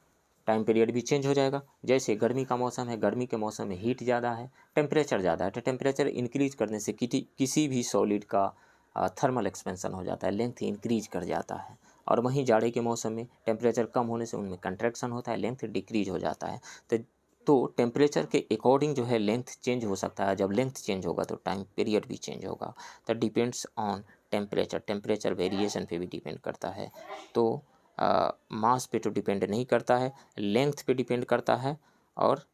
Speaker 1: टाइम पीरियड भी चेंज हो जाएगा। जैसे गर्मी का मौसम है, गर्मी के मौसम में हीट ज़्यादा है, टेम्परेचर ज़्यादा है, तो टेम्परेचर इंक्रीज करने से किसी भी सॉलिड का थर्मल एक्सपेंशन हो जाता है, लेंथ इंक्रीज कर जाता है। और वहीं जाड़े के मौसम में टेम्परेचर कम होने से उनमें कंट्रैक्शन होता है, लेंथ डिक्रीज हो जाता है। तो टेम्परेचर के अकॉर्डिंग जो है लेंथ चेंज हो सकता है। जब लेंथ चेंज होगा तो टाइम पीरियड भी चेंज होगा। तो डिपेंड्स ऑन टेम्परेचर वेरिएशन पे भी डिपेंड करता है। तो मास पे तो डिपेंड नहीं करता है, लेंथ पे डिपेंड करता है और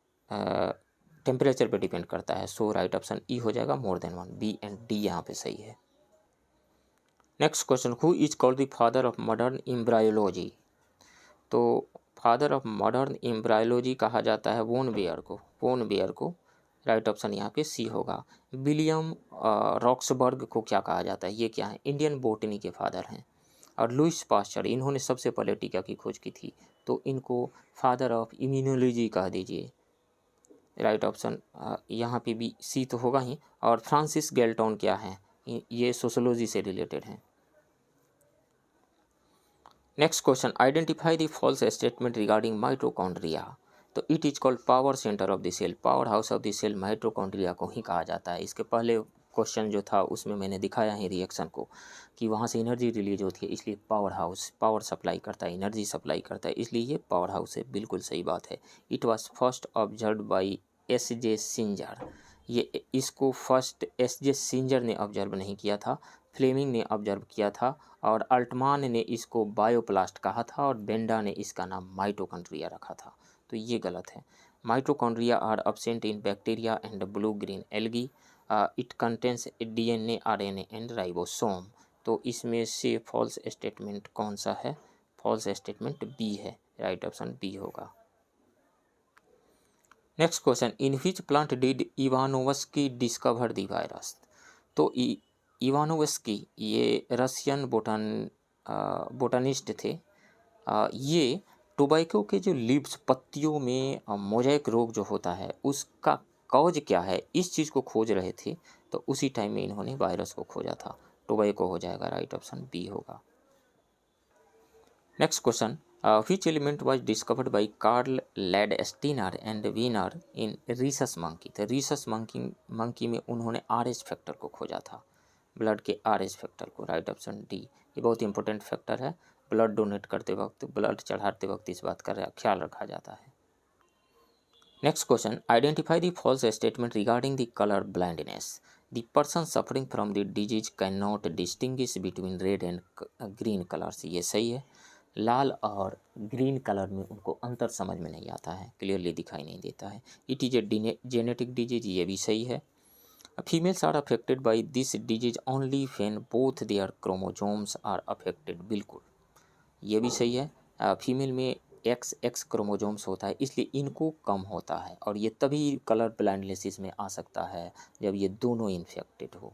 Speaker 1: टेम्परेचर पे डिपेंड करता है। सो राइट ऑप्शन ई हो जाएगा, more than 1। B and D यहाँ पे सही है। Next question, who is called the father of modern embryology. तो फादर ऑफ मॉडर्न एम्ब्रायोलॉजी कहा जाता है वोन बेयर को। राइट ऑप्शन यहाँ पे सी होगा। विलियम रॉक्सबर्ग को क्या कहा जाता है? ये क्या है? इंडियन बोटनी के फादर हैं। और लुईस पास्चर, इन्होंने सबसे पहले टीका की खोज की थी, तो इनको फादर ऑफ इम्यूनोलॉजी कह दीजिए। राइट ऑप्शन यहाँ पे भी सी तो होगा ही। और फ्रांसिस गैल्टन क्या है, ये सोशोलॉजी से रिलेटेड है। Next question, identify the false statement regarding mitochondria. तो it is called power center of the cell, power house of the cell mitochondria को ही कहा जाता है। इसके पहले क्वेश्चन जो था उसमें मैंने दिखाया है रिएक्शन को कि वहाँ से एनर्जी रिलीज होती है, इसलिए पावर हाउस पावर सप्लाई करता है, एनर्जी सप्लाई करता है, इसलिए ये पावर हाउस है। बिल्कुल सही बात है। It was first observe by SJ. सिंजर। ये इसको फर्स्ट एस.जे. सिंजर ने ऑब्जर्व नहीं किया था, फ्लेमिंग ने ऑब्जर्व किया था, और अल्टमान ने इसको बायोप्लास्ट कहा था, और बेंडा ने इसका नाम माइटोकॉन्ड्रिया रखा था। तो ये गलत है। Mitochondria are absent in bacteria and blue green algae. It contains DNA, RNA and ribosome. तो इसमें से फॉल्स स्टेटमेंट कौन सा है? फॉल्स स्टेटमेंट बी है, राइट ऑप्शन बी होगा। Next question, in which plant did Ivanovsky discover the virus. तो Ivanovsky ये रशियन बोटानिस्ट थे। ये टोबैको के जो लीव्स पत्तियों में मोज़ेक रोग जो होता है उसका कॉज क्या है, इस चीज़ को खोज रहे थे। तो उसी टाइम में इन्होंने वायरस को खोजा था। टोबैको हो जाएगा, राइट ऑप्शन बी होगा। Next question, which element was discovered by Karl Landsteiner and Wiener in rhesus monkey. तो रीसस मंकी में उन्होंने RH फैक्टर को खोजा था, ब्लड के RH फैक्टर को, राइट ऑप्शन डी। ये बहुत इंपॉर्टेंट फैक्टर है, ब्लड डोनेट करते वक्त, ब्लड चढ़ाते वक्त इस बात का ख्याल रखा जाता है। Next question, identify the false statement regarding the colour blindness. The person suffering from the disease can not distinguish between red and green colours. ये सही है। लाल और ग्रीन कलर में उनको अंतर समझ में नहीं आता है, क्लियरली दिखाई नहीं देता है। It is a genetic disease, ये भी सही है। Females are affected by this disease only when both their chromosomes are affected. बिल्कुल ये भी सही है। फीमेल में XX क्रोमोजोम्स होता है, इसलिए इनको कम होता है, और ये तभी कलर ब्लाइंडनेस में आ सकता है जब ये दोनों इन्फेक्टेड हो।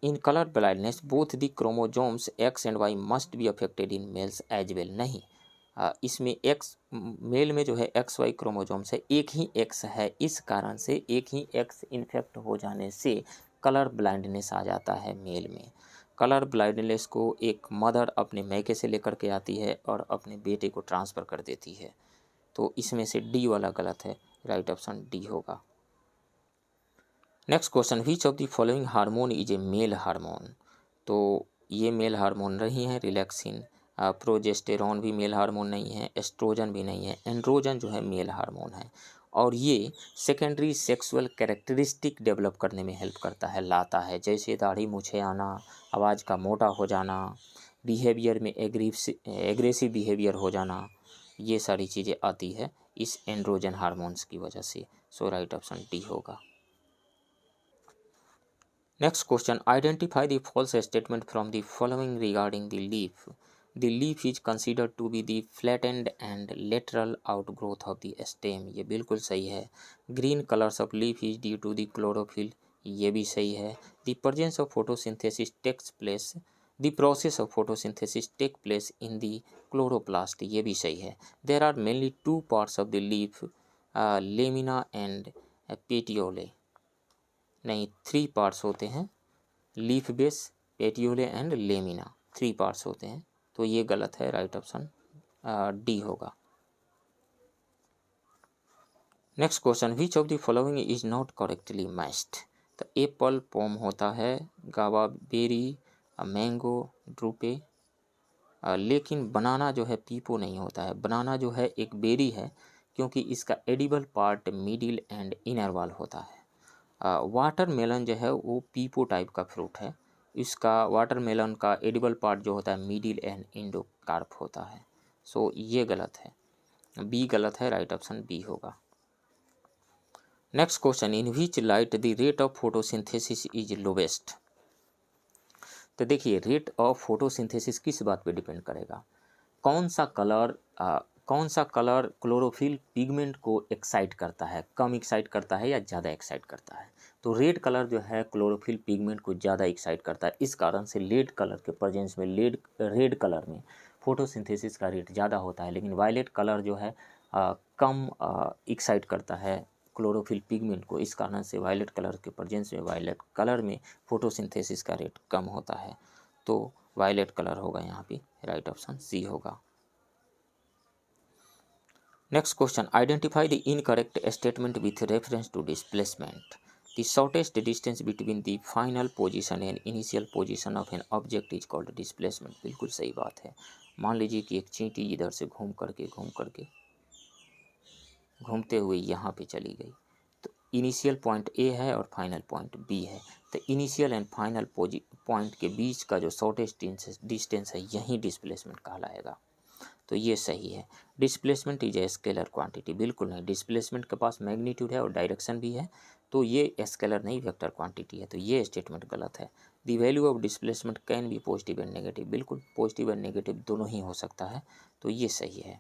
Speaker 1: In colour blindness both the chromosomes X and Y must be affected in males as well. नहीं, इसमें X मेल में जो है XY क्रोमोजोम्स है, एक ही X है, इस कारण से एक ही X इन्फेक्ट हो जाने से कलर ब्लाइंडनेस आ जाता है मेल में। कलर ब्लाइंडनेस को एक मदर अपने मैके से लेकर के आती है और अपने बेटे को ट्रांसफ़र कर देती है। तो इसमें से डी वाला गलत है, राइट ऑप्शन डी होगा। Next question, which of the following hormone is a male hormone. तो ये मेल हार्मोन नहीं है। रिलैक्सिन, प्रोजेस्टेरॉन भी मेल हार्मोन नहीं है, एस्ट्रोजन भी नहीं है, एंड्रोजन जो है मेल हार्मोन है, और ये सेकेंडरी सेक्सुअल कैरेक्टरिस्टिक डेवलप करने में हेल्प करता है, लाता है, जैसे दाढ़ी मूछें आना, आवाज़ का मोटा हो जाना, बिहेवियर में एग्रेसिव बिहेवियर हो जाना, ये सारी चीज़ें आती है इस एंड्रोजन हार्मोन्स की वजह से। सो राइट ऑप्शन डी होगा। Next question, identify the false statement from the following regarding the leaf. The leaf is considered to be the flattened and lateral outgrowth of the stem. ये बिल्कुल सही है। Green colours of leaf is due to the chlorophyll. ये भी सही है। The presence of photosynthesis takes place, the process of photosynthesis take place in the chloroplast. ये भी सही है। There are mainly two parts of the leaf, lamina and petiole. नहीं, 3 parts होते हैं, leaf base, petiole and lamina, 3 parts होते हैं। तो ये गलत है, राइट ऑप्शन डी होगा। Next question, which of the following is not correctly matched. तो एप्पल पोम होता है, गावा बेरी, मैंगो ड्रूपे, लेकिन बनाना जो है पीपो नहीं होता है। बनाना जो है एक बेरी है, क्योंकि इसका edible part middle and inner वाल होता है। वाटरमेलन जो है वो पीपो टाइप का फ्रूट है, इसका वाटरमेलन का एडिबल पार्ट जो होता है मिडिल एंड इंडोकार्प होता है। सो ये गलत है, बी गलत है, राइट ऑप्शन बी होगा। Next question, in which light the rate of photosynthesis is lowest. तो देखिए, रेट ऑफ फोटोसिंथेसिस किस बात पे डिपेंड करेगा, कौन सा कलर क्लोरोफिल पिगमेंट को एक्साइट करता है, कम एक्साइट करता है या ज़्यादा एक्साइट करता है। तो रेड कलर जो है क्लोरोफिल पिगमेंट को ज़्यादा एक्साइट करता है, इस कारण से रेड कलर के प्रेजेंस में रेड कलर में फोटोसिंथेसिस का रेट ज़्यादा होता है। लेकिन वायलेट कलर जो है कम एक्साइट करता है क्लोरोफिल पिगमेंट को, इस कारण से वायलेट कलर के प्रेजेंस में वायलेट कलर में फोटोसिंथेसिस का रेट कम होता है। तो वायलेट कलर होगा यहाँ पे, राइट ऑप्शन सी होगा। Next question, identify the incorrect statement with reference to displacement. The shortest distance between the final position and initial position of an object is called displacement. बिल्कुल सही बात है। मान लीजिए कि एक चींटी इधर से घूम करके घूमते हुए यहाँ पे चली गई, तो इनिशियल पॉइंट ए है और फाइनल पॉइंट बी है, तो इनिशियल एंड फाइनल पॉइंट के बीच का जो शॉर्टेस्ट डिस्टेंस है यही डिस्प्लेसमेंट कहलाएगा। तो ये सही है। Displacement is a scalar quantity, बिल्कुल नहीं। डिस्प्लेसमेंट के पास मैग्नीट्यूड है और डायरेक्शन भी है, तो ये स्केलर नहीं वेक्टर क्वांटिटी है, तो ये स्टेटमेंट गलत है। The value of displacement can be positive and negative, बिल्कुल पॉजिटिव एंड नेगेटिव दोनों ही हो सकता है, तो ये सही है।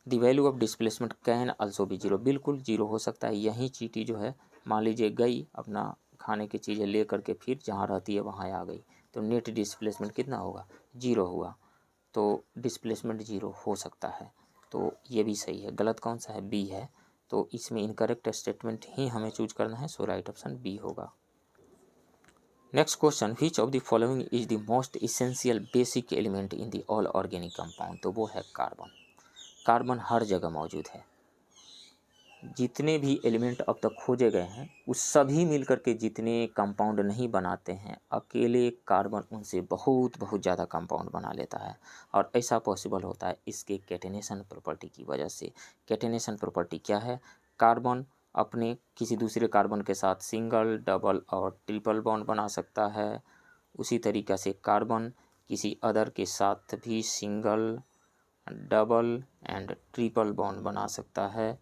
Speaker 1: The value of displacement can also be zero, बिल्कुल जीरो हो सकता है। यही चींटी जो है मान लीजिए गई अपना खाने की चीज़ें ले करके फिर जहाँ रहती है वहाँ आ गई, तो नेट डिस्प्लेसमेंट कितना होगा, जीरो हुआ, तो डिस्प्लेसमेंट जीरो हो सकता है, तो ये भी सही है। गलत कौन सा है, बी है, तो इसमें इनकरेक्ट स्टेटमेंट ही हमें चूज करना है, सो राइट ऑप्शन बी होगा। Next question, which of the following is the most essential basic element in the all organic compound. तो वो है कार्बन। कार्बन हर जगह मौजूद है। जितने भी एलिमेंट अब तक खोजे गए हैं उस सभी मिलकर के जितने कंपाउंड नहीं बनाते हैं, अकेले कार्बन उनसे बहुत बहुत ज़्यादा कंपाउंड बना लेता है, और ऐसा पॉसिबल होता है इसके कैटेनेशन प्रॉपर्टी की वजह से। कैटेनेशन प्रॉपर्टी क्या है, कार्बन अपने किसी दूसरे कार्बन के साथ सिंगल, डबल और ट्रिपल बॉन्ड बना सकता है। उसी तरीक़ा से कार्बन किसी अदर के साथ भी single, double and triple bond बना सकता है।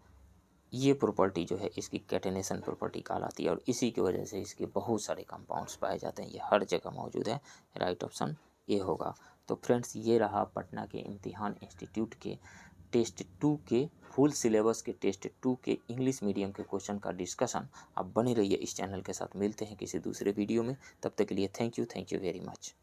Speaker 1: ये प्रॉपर्टी जो है इसकी कैटेनेशन प्रॉपर्टी कहलाती है, और इसी की वजह से इसके बहुत सारे कंपाउंड्स पाए जाते हैं। ये हर जगह मौजूद है, राइट ऑप्शन ए होगा। तो फ्रेंड्स, ये रहा पटना के इम्तिहान इंस्टीट्यूट के टेस्ट 2 के फुल सिलेबस के टेस्ट 2 के इंग्लिश मीडियम के क्वेश्चन का डिस्कशन। आप बने रहिए इस चैनल के साथ। मिलते हैं किसी दूसरे वीडियो में, तब तक के लिए थैंक यू वेरी मच।